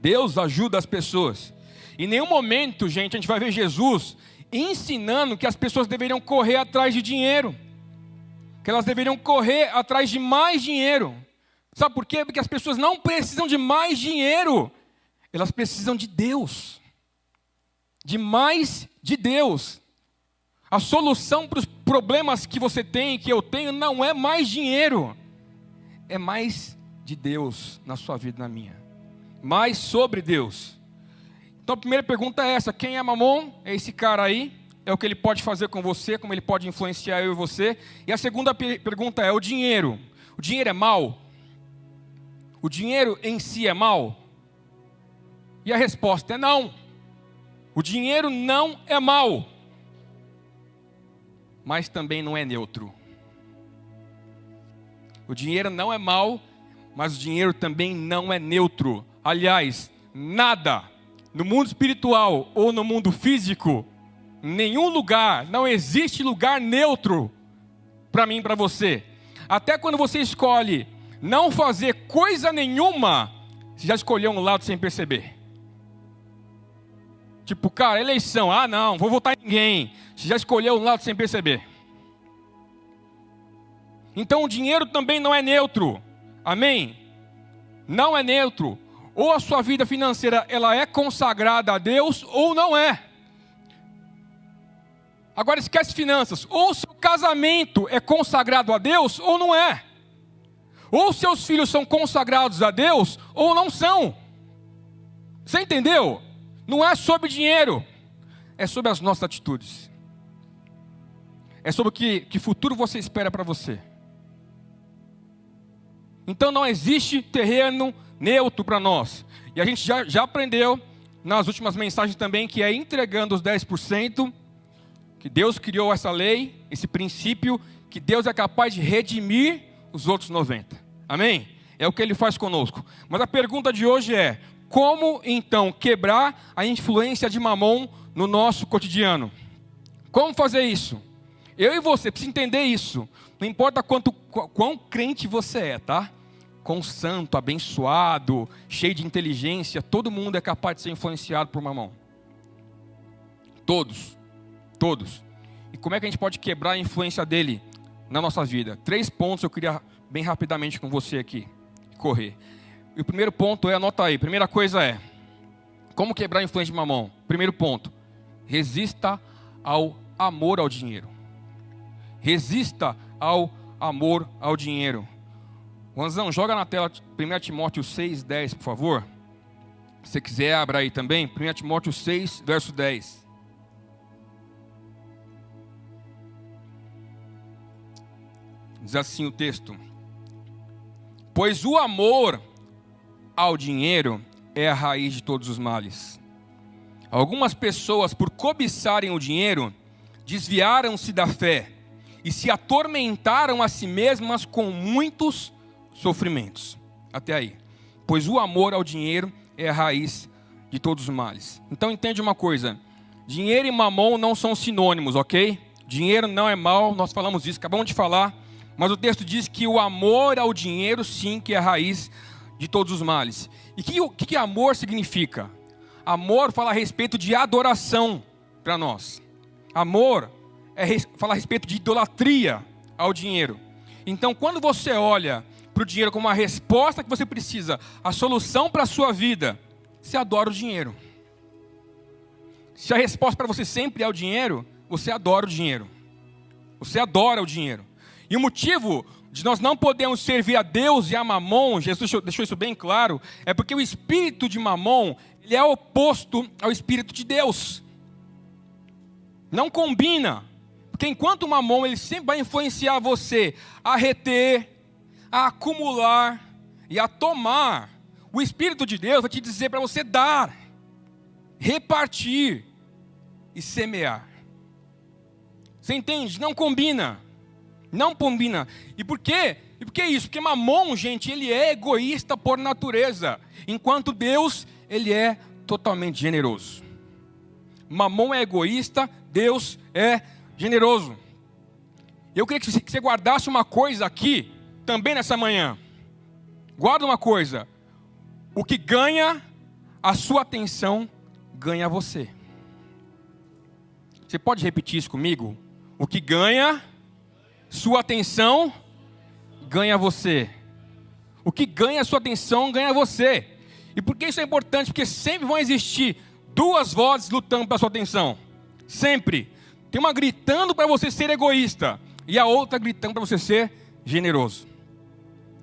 Deus ajuda as pessoas. Em nenhum momento, gente, a gente vai ver Jesus ensinando que as pessoas deveriam correr atrás de dinheiro. Que elas deveriam correr atrás de mais dinheiro. Sabe por quê? Porque as pessoas não precisam de mais dinheiro. Elas precisam de Deus. De mais de Deus. A solução para os problemas que você tem, que eu tenho, não é mais dinheiro. É mais de Deus na sua vida e na minha. Mais sobre Deus. Então a primeira pergunta é essa. Quem é Mamon? É esse cara aí. É o que ele pode fazer com você, como ele pode influenciar eu e você. E a segunda pergunta é o dinheiro. O dinheiro é mau? O dinheiro em si é mau? E a resposta é não. O dinheiro não é mau. Mas também não é neutro. O dinheiro não é mau, mas o dinheiro também não é neutro. Aliás, nada no mundo espiritual ou no mundo físico, nenhum lugar, não existe lugar neutro para mim e para você. Até quando você escolhe não fazer coisa nenhuma, você já escolheu um lado sem perceber. Tipo, cara, eleição, não, vou votar em ninguém. Você já escolheu um lado sem perceber. Então o dinheiro também não é neutro. Amém? Não é neutro. Ou a sua vida financeira, ela é consagrada a Deus, ou não é. Agora esquece finanças. Ou seu casamento é consagrado a Deus, ou não é. Ou seus filhos são consagrados a Deus, ou não são. Você entendeu? Não é sobre dinheiro, é sobre as nossas atitudes. É sobre que futuro você espera para você. Então não existe terreno neutro para nós. E a gente já aprendeu nas últimas mensagens também que é entregando os 10%, que Deus criou essa lei, esse princípio, que Deus é capaz de redimir os outros 90. Amém? É o que ele faz conosco. Mas a pergunta de hoje é: como então quebrar a influência de Mamon no nosso cotidiano? Como fazer isso? Eu e você precisamos entender isso. Não importa quão crente você é, tá? Quão santo, abençoado, cheio de inteligência, todo mundo é capaz de ser influenciado por Mamon. Todos. E como é que a gente pode quebrar a influência dele na nossa vida? 3 pontos eu queria bem rapidamente com você aqui correr. E o primeiro ponto é, anota aí, primeira coisa é, como quebrar a influência de Mamon? Primeiro ponto, resista ao amor ao dinheiro. Resista ao amor ao dinheiro. Juanzão, joga na tela 1 Timóteo 6:10, por favor. Se você quiser, abra aí também. 1 Timóteo 6, verso 10. Diz assim o texto: pois o amor ao dinheiro é a raiz de todos os males. Algumas pessoas, por cobiçarem o dinheiro, desviaram-se da fé e se atormentaram a si mesmas com muitos sofrimentos. Até aí. Pois o amor ao dinheiro é a raiz de todos os males. Então entende uma coisa: dinheiro e mamon não são sinônimos, ok? Dinheiro não é mal, nós falamos isso, acabamos de falar. Mas o texto diz que o amor ao dinheiro sim que é a raiz de todos os males. E o que amor significa? Amor fala a respeito de adoração para nós. Amor fala a respeito de idolatria ao dinheiro. Então quando você olha para o dinheiro como a resposta que você precisa, a solução para a sua vida, você adora o dinheiro. Se a resposta para você sempre é o dinheiro, você adora o dinheiro. Você adora o dinheiro. E o motivo de nós não podermos servir a Deus e a Mamon, Jesus deixou isso bem claro, é porque o espírito de Mamon, ele é oposto ao espírito de Deus. Não combina. Porque enquanto o Mamon, ele sempre vai influenciar você a reter, a acumular e a tomar, o espírito de Deus vai te dizer para você dar, repartir e semear. Você entende? Não combina. Não combina. E por quê? E por que isso? Porque Mamon, gente, ele é egoísta por natureza, enquanto Deus, ele é totalmente generoso. Mamon é egoísta, Deus é generoso. Eu queria que você guardasse uma coisa aqui, também nessa manhã. Guarda uma coisa: o que ganha a sua atenção, ganha você. Você pode repetir isso comigo? O que ganha sua atenção, ganha você. O que ganha a sua atenção, ganha você. E por que isso é importante? Porque sempre vão existir 2 vozes lutando pela sua atenção. Sempre. Tem uma gritando para você ser egoísta, e a outra gritando para você ser generoso.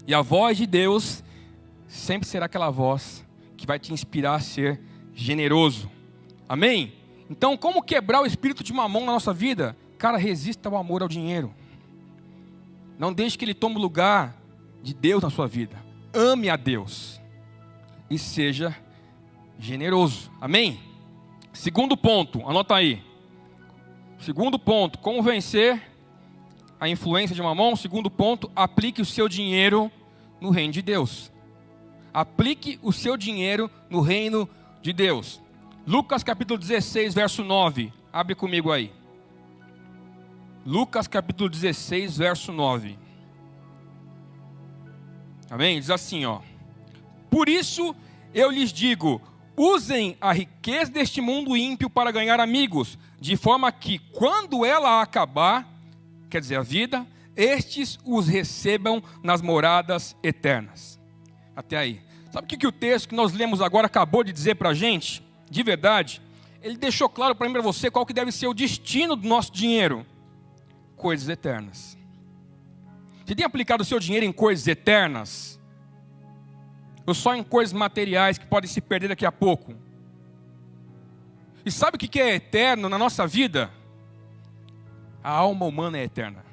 E a voz de Deus sempre será aquela voz que vai te inspirar a ser generoso. Amém? Então, como quebrar o espírito de Mamon na nossa vida? Cara, resista ao amor ao dinheiro. Não deixe que ele tome o lugar de Deus na sua vida. Ame a Deus e seja generoso. Amém? Segundo ponto, anota aí. Segundo ponto, como vencer a influência de Mamon? Segundo ponto, aplique o seu dinheiro no reino de Deus. Aplique o seu dinheiro no reino de Deus. Lucas capítulo 16, verso 9. Abre comigo aí. Lucas capítulo 16, verso 9. Amém? Diz assim, ó: por isso eu lhes digo, usem a riqueza deste mundo ímpio para ganhar amigos, de forma que quando ela acabar, quer dizer a vida, estes os recebam nas moradas eternas. Até aí. Sabe o que o texto que nós lemos agora acabou de dizer para a gente? De verdade, ele deixou claro para mim e para você qual que deve ser o destino do nosso dinheiro. Coisas eternas. Você tem aplicado o seu dinheiro em coisas eternas? Ou só em coisas materiais que podem se perder daqui a pouco? E sabe o que é eterno na nossa vida? A alma humana é eterna.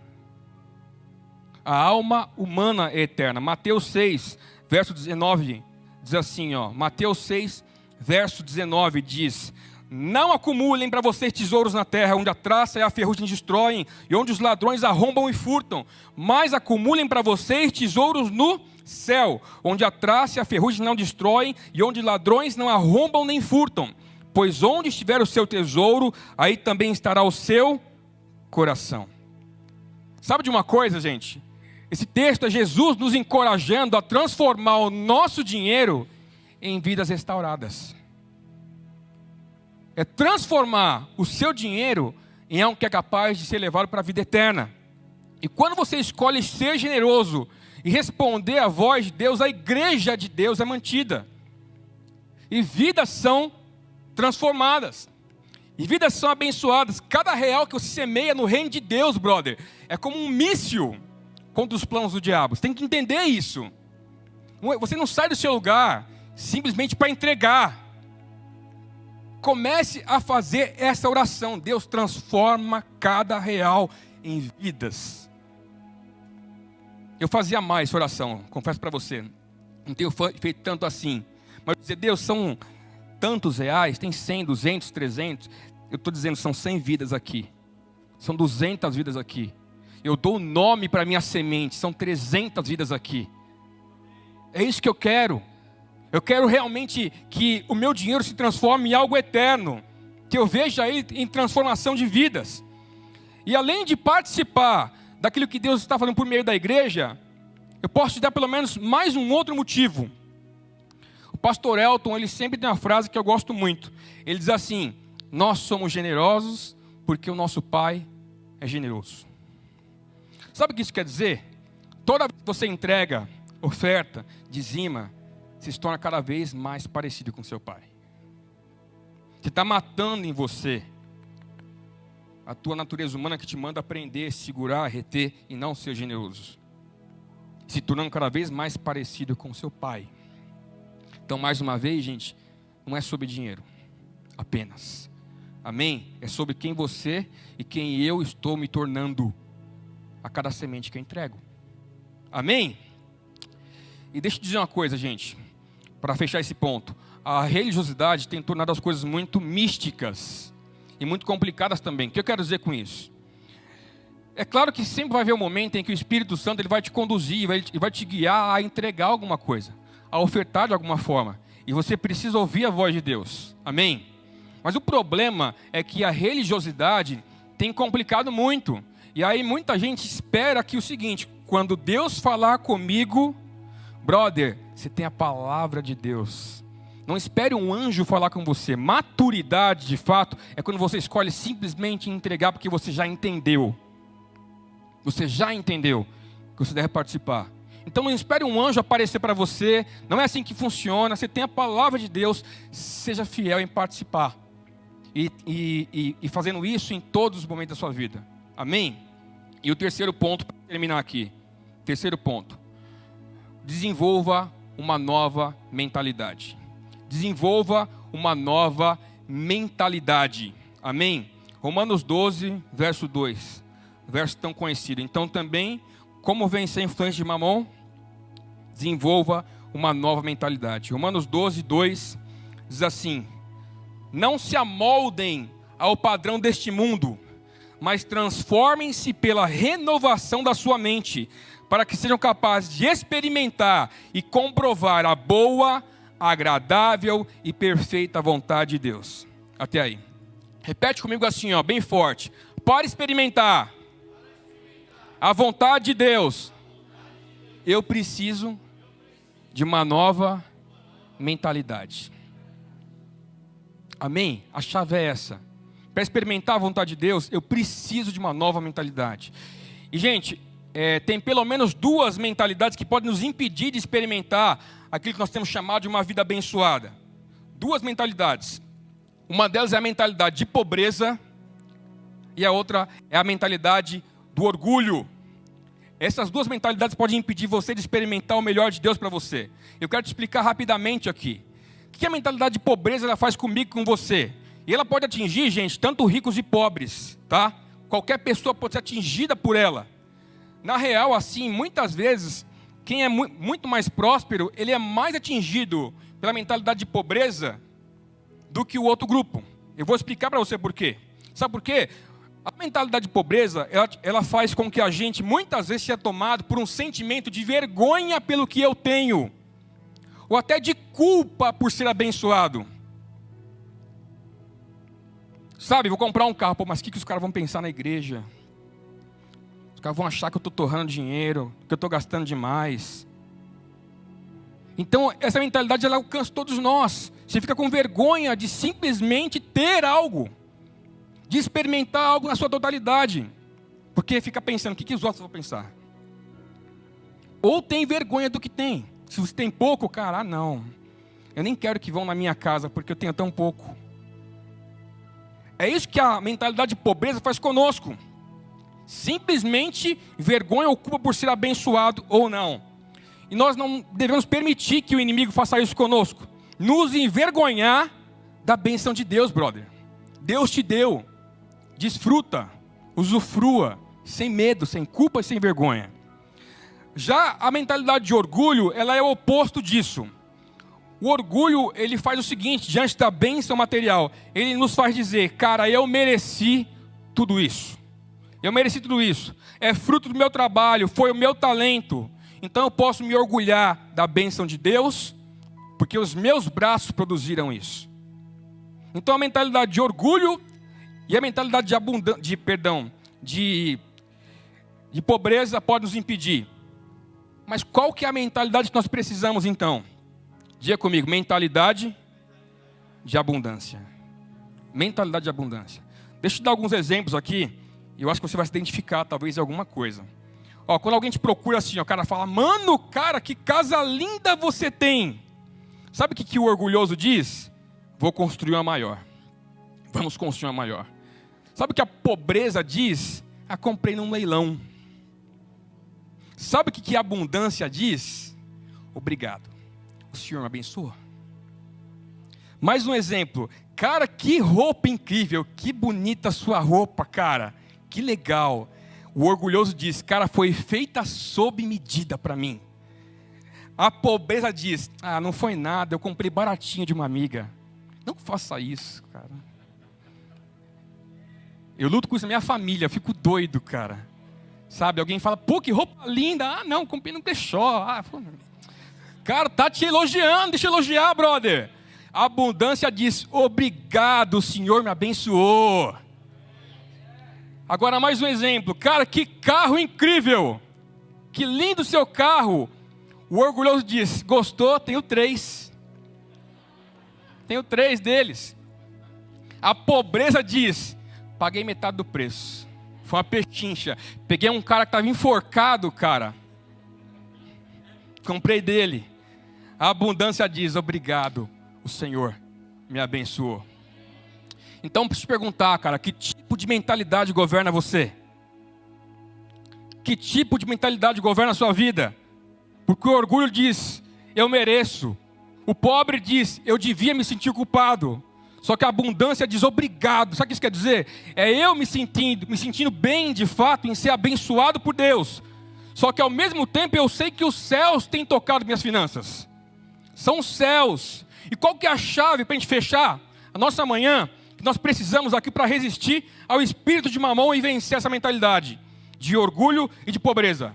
A alma humana é eterna. Mateus 6, verso 19, diz assim, ó. Mateus 6, verso 19 diz: Não acumulem para vocês tesouros na terra, onde a traça e a ferrugem destroem, e onde os ladrões arrombam e furtam. Mas acumulem para vocês tesouros no céu, onde a traça e a ferrugem não destroem, e onde ladrões não arrombam nem furtam. Pois onde estiver o seu tesouro, aí também estará o seu coração. Sabe de uma coisa, gente? Esse texto é Jesus nos encorajando a transformar o nosso dinheiro em vidas restauradas. É transformar o seu dinheiro em algo que é capaz de ser levado para a vida eterna. E quando você escolhe ser generoso e responder à voz de Deus, a igreja de Deus é mantida. E vidas são transformadas. E vidas são abençoadas. Cada real que você semeia no reino de Deus, brother, é como um míssil contra os planos do diabo. Você tem que entender isso. Você não sai do seu lugar simplesmente para entregar. Comece a fazer essa oração. Deus transforma cada real em vidas. Eu fazia mais essa oração, confesso para você. Não tenho feito tanto assim. Mas dizer, Deus, são tantos reais, tem 100, 200, 300. Eu estou dizendo, são 100 vidas aqui. São 200 vidas aqui. Eu dou o nome para minha semente, são 300 vidas aqui. É isso que eu quero. Eu quero realmente que o meu dinheiro se transforme em algo eterno. Que eu veja ele em transformação de vidas. E além de participar daquilo que Deus está fazendo por meio da igreja, eu posso te dar pelo menos mais um outro motivo. O pastor Elton, ele sempre tem uma frase que eu gosto muito. Ele diz assim: nós somos generosos porque o nosso Pai é generoso. Sabe o que isso quer dizer? Toda vez que você entrega, oferta, dizima, você se torna cada vez mais parecido com seu Pai. Você está matando em você a tua natureza humana que te manda aprender, segurar, reter e não ser generoso. Se tornando cada vez mais parecido com seu Pai. Então, mais uma vez, gente, não é sobre dinheiro apenas. Amém? É sobre quem você e quem eu estou me tornando a cada semente que eu entrego. Amém? E deixa eu dizer uma coisa, gente, para fechar esse ponto. A religiosidade tem tornado as coisas muito místicas e muito complicadas também. O que eu quero dizer com isso? É claro que sempre vai haver um momento em que o Espírito Santo ele vai te conduzir, vai te guiar a entregar alguma coisa, a ofertar de alguma forma. E você precisa ouvir a voz de Deus. Amém? Mas o problema é que a religiosidade tem complicado muito. E aí muita gente espera que o seguinte: quando Deus falar comigo, brother, você tem a palavra de Deus. Não espere um anjo falar com você. Maturidade, de fato, é quando você escolhe simplesmente entregar porque você já entendeu. Você já entendeu que você deve participar. Então não espere um anjo aparecer para você. Não é assim que funciona. Você tem a palavra de Deus. Seja fiel em participar. E fazendo isso em todos os momentos da sua vida. Amém? E o terceiro ponto, para terminar aqui. Terceiro ponto. Desenvolva uma nova mentalidade. Desenvolva uma nova mentalidade. Amém? Romanos 12, verso 2. Verso tão conhecido. Então também, como vencer a influência de Mamon? Desenvolva uma nova mentalidade. Romanos 12, 2 diz assim: não se amoldem ao padrão deste mundo, mas transformem-se pela renovação da sua mente, para que sejam capazes de experimentar e comprovar a boa, agradável e perfeita vontade de Deus. Até aí. Repete comigo assim, ó, bem forte. Para experimentar a vontade de Deus, eu preciso de uma nova mentalidade. Amém? A chave é essa. Para experimentar a vontade de Deus, eu preciso de uma nova mentalidade. E, gente, tem pelo menos duas mentalidades que podem nos impedir de experimentar aquilo que nós temos chamado de uma vida abençoada. Duas mentalidades. Uma delas é a mentalidade de pobreza e a outra é a mentalidade do orgulho. Essas duas mentalidades podem impedir você de experimentar o melhor de Deus para você. Eu quero te explicar rapidamente aqui. O que a mentalidade de pobreza ela faz comigo e com você? E ela pode atingir, gente, tanto ricos e pobres, tá? Qualquer pessoa pode ser atingida por ela. Na real, assim, muitas vezes, quem é muito mais próspero, ele é mais atingido pela mentalidade de pobreza do que o outro grupo. Eu vou explicar para você por quê. Sabe por quê? A mentalidade de pobreza, ela faz com que a gente muitas vezes seja tomado por um sentimento de vergonha pelo que eu tenho, ou até de culpa por ser abençoado. Sabe, vou comprar um carro, pô, mas o que os caras vão pensar na igreja? Os caras vão achar que eu estou torrando dinheiro, que eu estou gastando demais. Então, essa mentalidade, ela alcança todos nós. Você fica com vergonha de simplesmente ter algo, de experimentar algo na sua totalidade, porque fica pensando, o que os outros vão pensar? Ou tem vergonha do que tem. Se você tem pouco, cara, não, eu nem quero que vão na minha casa, porque eu tenho tão pouco. É isso que a mentalidade de pobreza faz conosco. Simplesmente vergonha ou culpa por ser abençoado ou não. E nós não devemos permitir que o inimigo faça isso conosco. Nos envergonhar da bênção de Deus, brother. Deus te deu. Desfruta, usufrua, sem medo, sem culpa e sem vergonha. Já a mentalidade de orgulho, ela é o oposto disso. O orgulho, ele faz o seguinte, diante da bênção material, ele nos faz dizer, cara, eu mereci tudo isso. Eu mereci tudo isso. É fruto do meu trabalho, foi o meu talento. Então eu posso me orgulhar da bênção de Deus, porque os meus braços produziram isso. Então a mentalidade de orgulho e a mentalidade de pobreza pode nos impedir. Mas qual que é a mentalidade que nós precisamos então? Diga comigo, mentalidade de abundância. Mentalidade de abundância. Deixa eu te dar alguns exemplos aqui, e eu acho que você vai se identificar talvez em alguma coisa. Ó, quando alguém te procura assim, ó, o cara fala, mano, cara, que casa linda você tem. Sabe o que o orgulhoso diz? Vou construir uma maior. Vamos construir uma maior. Sabe o que a pobreza diz? Ah, comprei num leilão. Sabe o que a abundância diz? Obrigado. O Senhor me abençoou. Mais um exemplo. Cara, que roupa incrível. Que bonita a sua roupa, cara. Que legal. O orgulhoso diz, cara, foi feita sob medida para mim. A pobreza diz, ah, não foi nada, eu comprei baratinho de uma amiga. Não faça isso, cara. Eu luto com isso na minha família, eu fico doido, cara. Sabe, alguém fala, pô, que roupa linda. Ah, não, comprei no brechó. Ah, cara, tá te elogiando, deixa eu elogiar, brother. A abundância diz, obrigado, o Senhor me abençoou. Agora mais um exemplo. Cara, que carro incrível. Que lindo o seu carro. O orgulhoso diz, gostou? Tenho 3. Tenho 3 deles. A pobreza diz, paguei metade do preço. Foi uma pechincha. Peguei um cara que estava enforcado, cara. Comprei dele. A abundância diz, obrigado, o Senhor me abençoou. Então, preciso te perguntar, cara, que tipo de mentalidade governa você? Que tipo de mentalidade governa a sua vida? Porque o orgulho diz, eu mereço. O pobre diz, eu devia me sentir culpado. Só que a abundância diz, obrigado. Sabe o que isso quer dizer? É eu me sentindo bem, de fato, em ser abençoado por Deus. Só que ao mesmo tempo eu sei que os céus têm tocado minhas finanças. São os céus. E qual que é a chave para a gente fechar a nossa manhã? Que nós precisamos aqui para resistir ao espírito de mamão e vencer essa mentalidade de orgulho e de pobreza.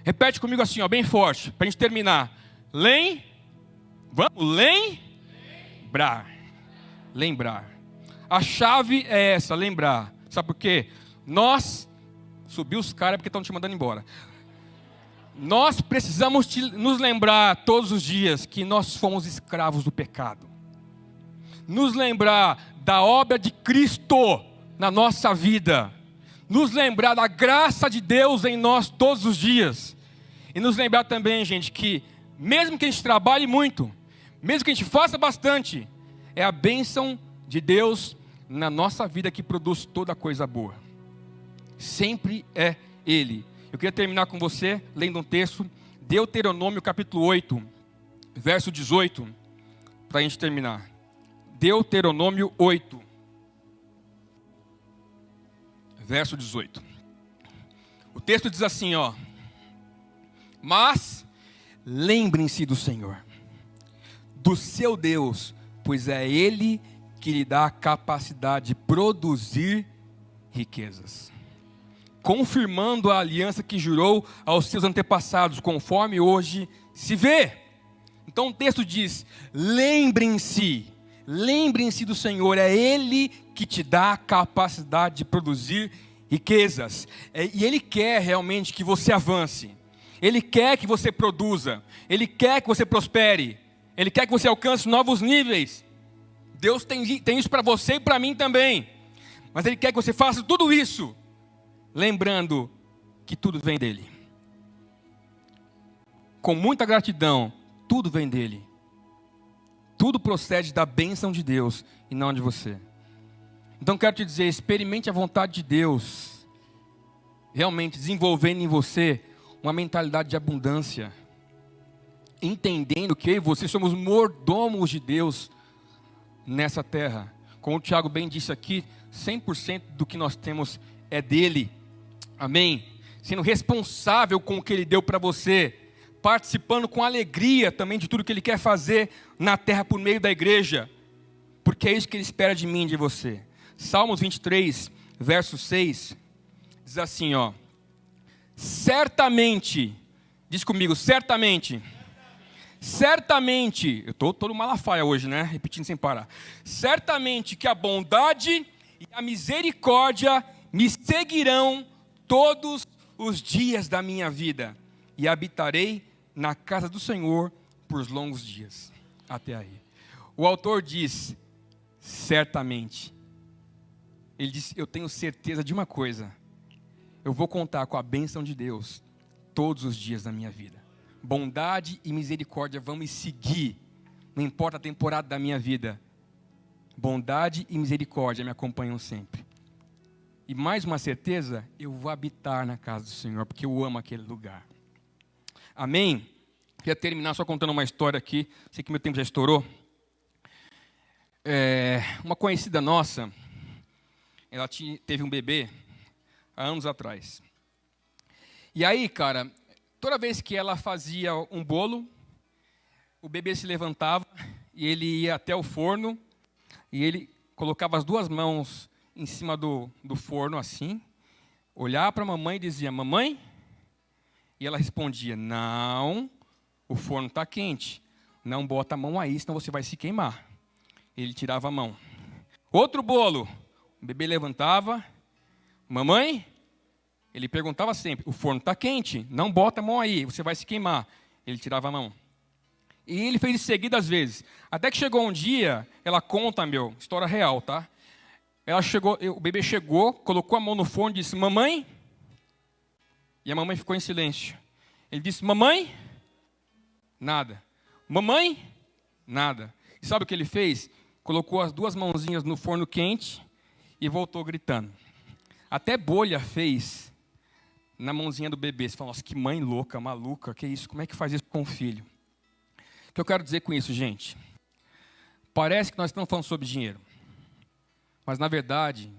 Repete comigo assim, ó, bem forte, para a gente terminar. Lembrar. A chave é essa, lembrar. Sabe por quê? Subiu os caras porque estão te mandando embora. Nós precisamos nos lembrar todos os dias que nós fomos escravos do pecado. Nos lembrar da obra de Cristo na nossa vida. Nos lembrar da graça de Deus em nós todos os dias. E nos lembrar também, gente, que mesmo que a gente trabalhe muito, mesmo que a gente faça bastante, é a bênção de Deus na nossa vida que produz toda coisa boa. Sempre é Ele. Eu queria terminar com você lendo um texto, Deuteronômio capítulo 8, verso 18, para a gente terminar. Deuteronômio 8, verso 18. O texto diz assim, ó. Mas lembrem-se do Senhor, do seu Deus, pois é Ele que lhe dá a capacidade de produzir riquezas, confirmando a aliança que jurou aos seus antepassados, conforme hoje se vê. Então o texto diz: lembrem-se do Senhor, é Ele que te dá a capacidade de produzir riquezas, e Ele quer realmente que você avance, Ele quer que você produza, Ele quer que você prospere, Ele quer que você alcance novos níveis. Deus tem isso para você e para mim também, mas Ele quer que você faça tudo isso, lembrando que tudo vem dEle, com muita gratidão. Tudo vem dEle, tudo procede da bênção de Deus e não de você. Então quero te dizer, experimente a vontade de Deus, realmente desenvolvendo em você uma mentalidade de abundância, entendendo que eu e você somos mordomos de Deus nessa terra. Como o Tiago bem disse aqui, 100% do que nós temos é dele, amém? Sendo responsável com o que Ele deu para você, participando com alegria também de tudo que Ele quer fazer na terra por meio da igreja, porque é isso que Ele espera de mim e de você. Salmos 23, verso 6, diz assim, ó: certamente, diz comigo, certamente, eu estou todo Malafaia hoje, né? Repetindo sem parar. Certamente que a bondade e a misericórdia me seguirão todos os dias da minha vida, e habitarei na casa do Senhor por longos dias. Até aí. O autor diz, certamente. Ele diz, eu tenho certeza de uma coisa: eu vou contar com a bênção de Deus todos os dias da minha vida. Bondade e misericórdia vão me seguir, não importa a temporada da minha vida. Bondade e misericórdia me acompanham sempre. E mais uma certeza, eu vou habitar na casa do Senhor, porque eu amo aquele lugar. Amém? Queria terminar só contando uma história aqui. Sei que meu tempo já estourou. Uma conhecida nossa, ela teve um bebê há anos atrás. E aí, cara, toda vez que ela fazia um bolo, o bebê se levantava e ele ia até o forno e ele colocava as duas mãos em cima do forno assim, olhava para a mamãe e dizia: mamãe? E ela respondia: não, o forno está quente, não bota a mão aí, senão você vai se queimar. Ele tirava a mão. Outro bolo, o bebê levantava: mamãe? Ele perguntava sempre: o forno está quente, não bota a mão aí, você vai se queimar. Ele tirava a mão. E ele fez isso seguidas vezes. Até que chegou um dia, ela conta, história real, tá? O bebê chegou, colocou a mão no forno e disse: mamãe? E a mamãe ficou em silêncio. Ele disse: mamãe? Nada. Mamãe? Nada. E sabe o que ele fez? Colocou as duas mãozinhas no forno quente e voltou gritando. Até bolha fez na mãozinha do bebê. Você fala: nossa, que mãe louca, maluca, que isso? Como é que faz isso com o filho? O que eu quero dizer com isso, gente? Parece que nós estamos falando sobre dinheiro, mas na verdade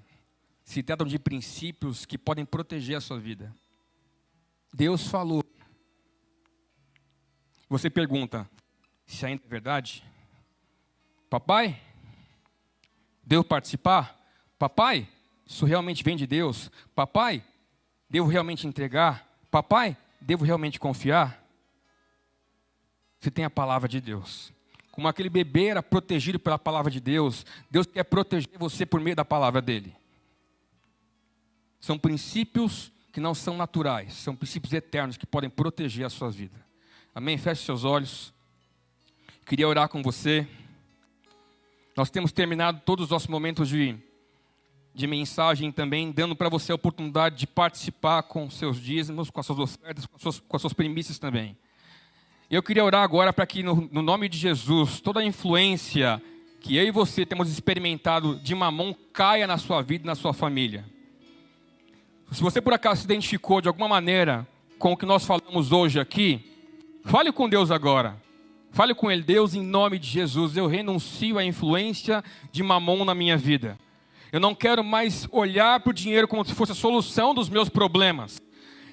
se tratam de princípios que podem proteger a sua vida. Deus falou. Você pergunta se ainda é verdade? Papai, devo participar? Papai, isso realmente vem de Deus? Papai, devo realmente entregar? Papai, devo realmente confiar? Você tem a palavra de Deus. Como aquele bebê era protegido pela palavra de Deus, Deus quer proteger você por meio da palavra dele. São princípios que não são naturais, são princípios eternos que podem proteger a sua vida. Amém? Feche seus olhos. Queria orar com você. Nós temos terminado todos os nossos momentos de mensagem também, dando para você a oportunidade de participar com seus dízimos, com as suas ofertas, com as suas primícias também. Eu queria orar agora para que no nome de Jesus, toda a influência que eu e você temos experimentado de mamon caia na sua vida e na sua família. Se você por acaso se identificou de alguma maneira com o que nós falamos hoje aqui, fale com Deus agora. Fale com Ele: Deus, em nome de Jesus, eu renuncio à influência de mamon na minha vida. Eu não quero mais olhar para o dinheiro como se fosse a solução dos meus problemas.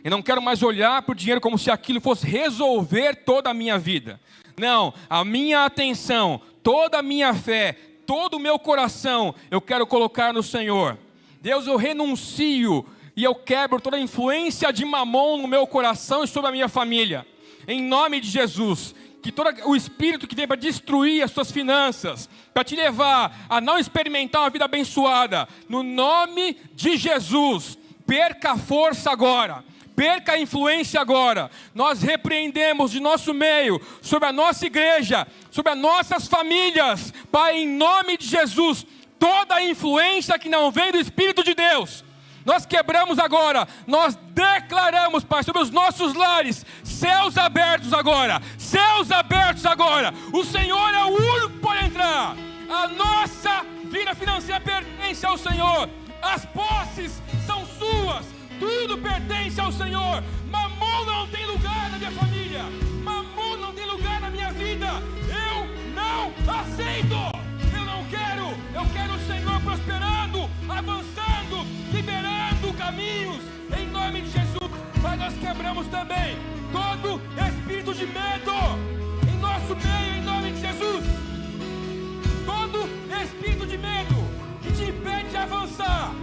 Eu não quero mais olhar para o dinheiro como se aquilo fosse resolver toda a minha vida. Não, a minha atenção, toda a minha fé, todo o meu coração eu quero colocar no Senhor. Deus, eu renuncio e eu quebro toda a influência de mamon no meu coração e sobre a minha família. Em nome de Jesus, que todo o espírito que vem para destruir as suas finanças, para te levar a não experimentar uma vida abençoada, no nome de Jesus, perca a força agora. Perca a influência agora. Nós repreendemos de nosso meio, sobre a nossa igreja, sobre as nossas famílias, Pai, em nome de Jesus, toda a influência que não vem do Espírito de Deus, nós quebramos agora, nós declaramos, Pai, sobre os nossos lares, céus abertos agora, o Senhor é o único que pode entrar, a nossa vida financeira pertence ao Senhor, as posses são suas, tudo pertence ao Senhor. Mamon não tem lugar na minha família. Mamon não tem lugar na minha vida. Eu não aceito. Eu não quero. Eu quero o Senhor prosperando, avançando, liberando caminhos. Em nome de Jesus. Mas nós quebramos também todo espírito de medo em nosso meio, em nome de Jesus. Todo espírito de medo que te impede de avançar.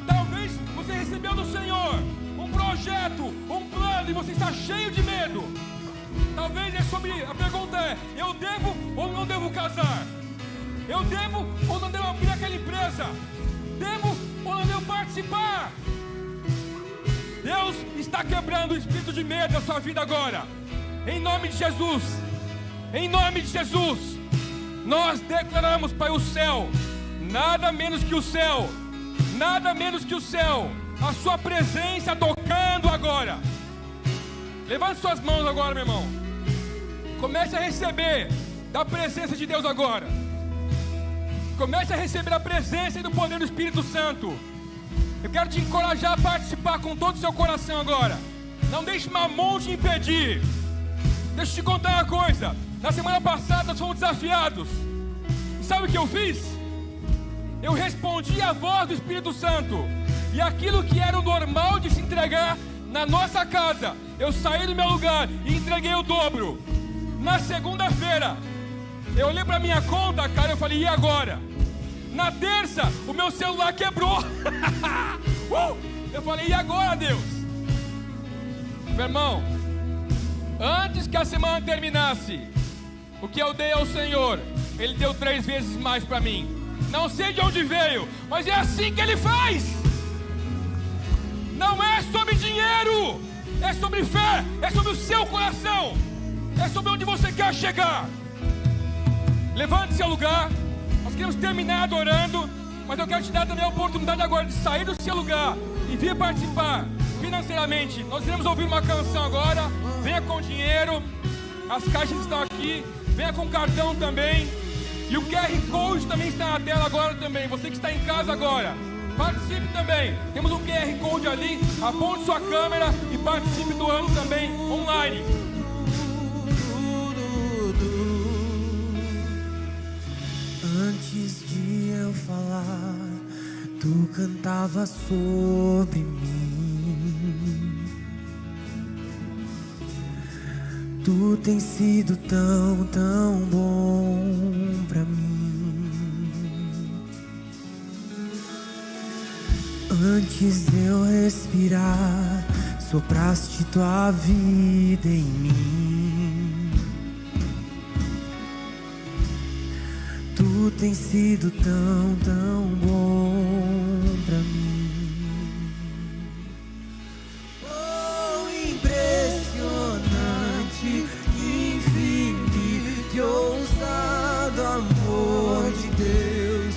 Talvez você recebeu do Senhor um projeto, um plano, e você está cheio de medo. Talvez a pergunta é: eu devo ou não devo casar? Eu devo ou não devo abrir aquela empresa? Devo ou não devo participar? Deus está quebrando o espírito de medo da sua vida agora. Em nome de Jesus. Em nome de Jesus. Nós declaramos, Pai, o céu, nada menos que o céu. Nada menos que o céu, a sua presença tocando agora. Levante suas mãos agora, meu irmão. Comece a receber da presença de Deus agora. Comece a receber a presença e do poder do Espírito Santo. Eu quero te encorajar a participar com todo o seu coração agora. Não deixe mamon te impedir. Deixa eu te contar uma coisa. Na semana passada nós fomos desafiados. E sabe o que eu fiz? Eu respondi à voz do Espírito Santo. E aquilo que era o normal de se entregar na nossa casa, eu saí do meu lugar e entreguei o dobro. Na segunda-feira, eu olhei para minha conta, cara, eu falei: e agora? Na terça, o meu celular quebrou. Eu falei: e agora, Deus? Meu irmão, antes que a semana terminasse, o que eu dei ao Senhor, Ele deu 3 vezes mais para mim. Não sei de onde veio, mas é assim que Ele faz. Não é sobre dinheiro, é sobre fé, é sobre o seu coração, é sobre onde você quer chegar. Levante seu lugar. Nós queremos terminar adorando, mas eu quero te dar também a oportunidade agora de sair do seu lugar e vir participar financeiramente. Nós iremos ouvir uma canção agora. Venha com dinheiro, as caixas estão aqui. Venha com cartão também. E o QR Code também está na tela agora também. Você que está em casa agora, participe também. Temos um QR Code ali. Aponte sua câmera e participe do ano também online. Antes de eu falar, tu cantava sobre mim. Tu tens sido tão, tão bom pra mim. Antes de eu respirar, sopraste tua vida em mim. Tu tens sido tão, tão bom pra mim. Ousado amor de Deus,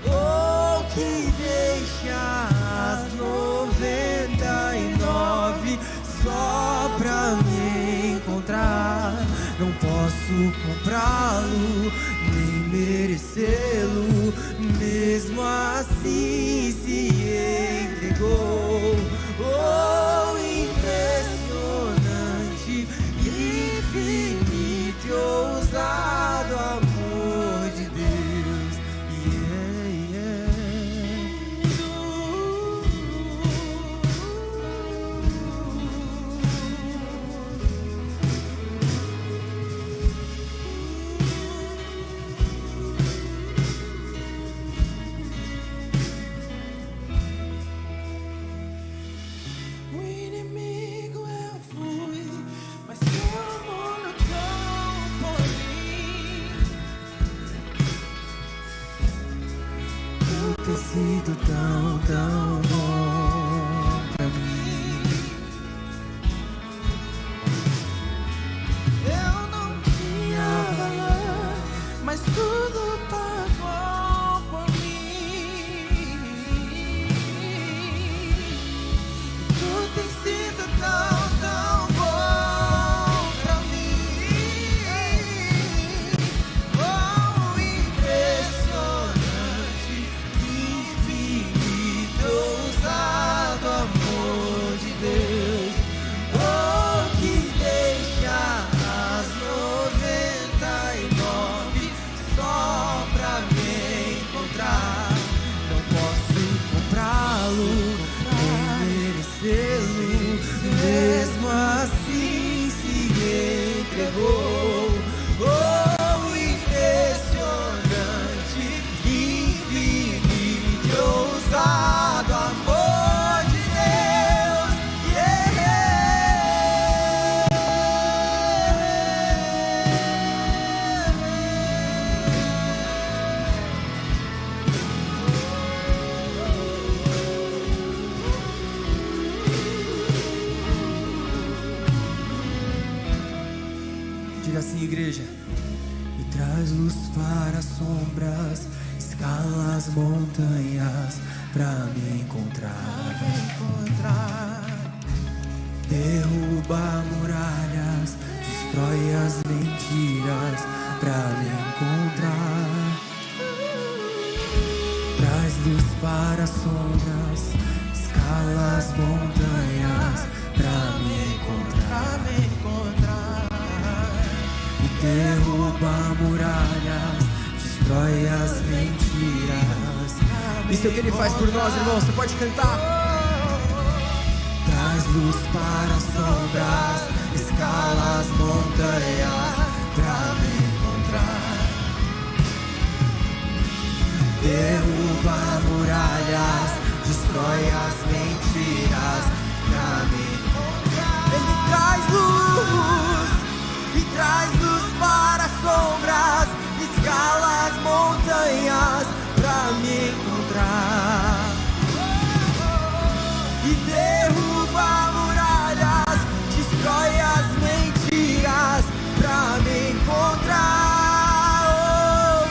oh, que deixa as 99 só pra me encontrar. Não posso comprá-lo, nem merecê-lo, mesmo assim se entregou. Oh, impressionante, infinito e ousado amor de Deus. sido tão, tão bom pra mim. Eu não tinha valor, mas tudo pagou por mim. Tudo tem sido tão, tão bom pra mim. Oh, impressionante, infinito, ousado amor de Deus. Oh, que deixa as 99 só pra me encontrar. Não posso comprá-lo, nem merecê-lo, mesmo assim se entregou. Oh, impressionante, infinito, ousado amor de Deus. Diga assim, igreja. E traz luz para as sombras, escala as montanhas pra me encontrar. Derruba muralhas, destrói as mentiras pra me encontrar. Traz luz para as sombras, escala as montanhas pra me encontrar. E derruba muralhas, destrói as mentiras. Isso é o que ele faz por nós, irmão. Você pode cantar. Traz luz para as sombras, escala as montanhas pra me encontrar. Derruba muralhas, destrói as mentiras pra me encontrar. Ele traz luz e traz luz para as sombras, escala as montanhas pra me encontrar. E derruba muralhas, destrói as mentiras pra me encontrar. Oh,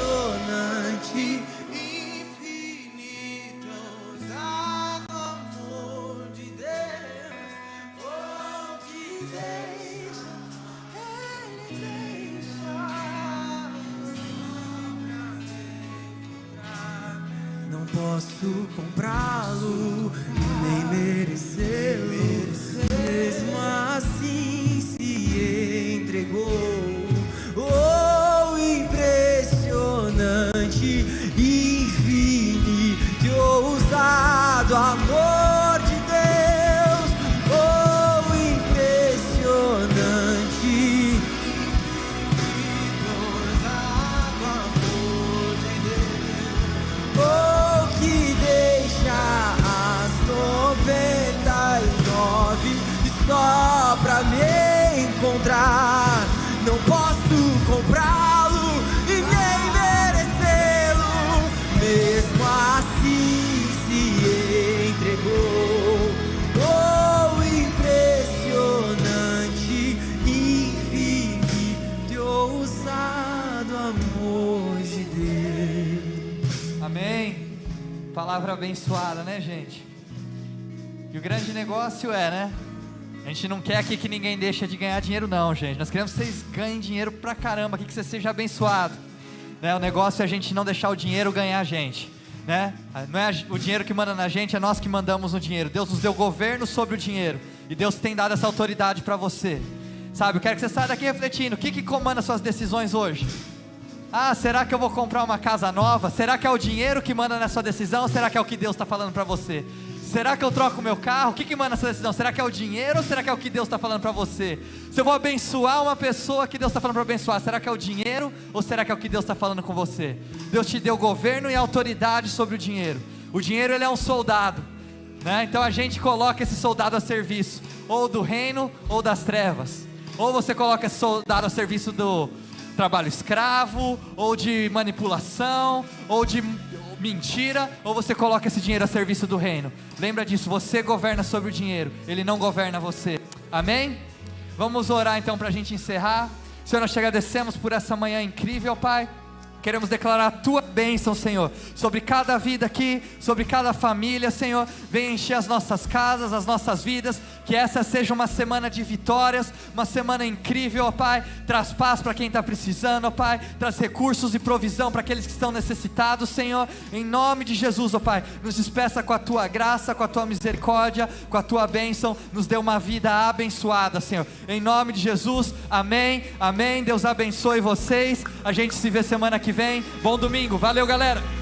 impressionante, infinito, ousado amor de Deus. Oh, que deixa, Ele deixa não posso comprá-lo, nem merecê-lo, mesmo assim se entregou. Oh, impressionante, infinito, ousado amor de Deus. Oh, impressionante, ousado amor de Deus. Oh, que deixa as 99 só pra me encontrar. Não posso comprá-lo e nem merecê-lo, mesmo assim se entregou. Oh, impressionante, infinito, ousado amor de Deus. Amém. Palavra abençoada, né, gente? E o grande negócio é, né? A gente não quer aqui que ninguém deixe de ganhar dinheiro, não, gente. Nós queremos que vocês ganhem dinheiro pra caramba aqui, que você seja abençoado, né? O negócio é a gente não deixar o dinheiro ganhar a gente, né? Não é o dinheiro que manda na gente, é nós que mandamos no dinheiro. Deus nos deu governo sobre o dinheiro, e Deus tem dado essa autoridade pra você, sabe? Eu quero que você saia daqui refletindo: o que comanda suas decisões hoje? Ah, será que eu vou comprar uma casa nova? Será que é o dinheiro que manda na sua decisão? Ou será que é o que Deus está falando para você? Será que eu troco o meu carro? O que manda nessa decisão? Será que é o dinheiro ou será que é o que Deus está falando para você? Se eu vou abençoar uma pessoa que Deus está falando para abençoar, será que é o dinheiro ou será que é o que Deus está falando com você? Deus te deu governo e autoridade sobre o dinheiro. O dinheiro, ele é um soldado, né? Então a gente coloca esse soldado a serviço ou do reino ou das trevas. Ou você coloca esse soldado a serviço trabalho escravo, ou de manipulação, ou de mentira, ou você coloca esse dinheiro a serviço do reino? Lembra disso, você governa sobre o dinheiro, ele não governa você. Amém? Vamos orar então para a gente encerrar. Senhor, nós te agradecemos por essa manhã incrível, Pai. Queremos declarar a Tua bênção, Senhor, sobre cada vida aqui, sobre cada família, Senhor. Venha encher as nossas casas, as nossas vidas. Que essa seja uma semana de vitórias, uma semana incrível, ó Pai. Traz paz para quem está precisando, ó Pai. Traz recursos e provisão para aqueles que estão necessitados, Senhor. Em nome de Jesus, ó Pai, nos despeça com a Tua graça, com a Tua misericórdia, com a Tua bênção. Nos dê uma vida abençoada, Senhor. Em nome de Jesus, amém, amém. Deus abençoe vocês. A gente se vê semana que vem. Bom domingo, valeu, galera.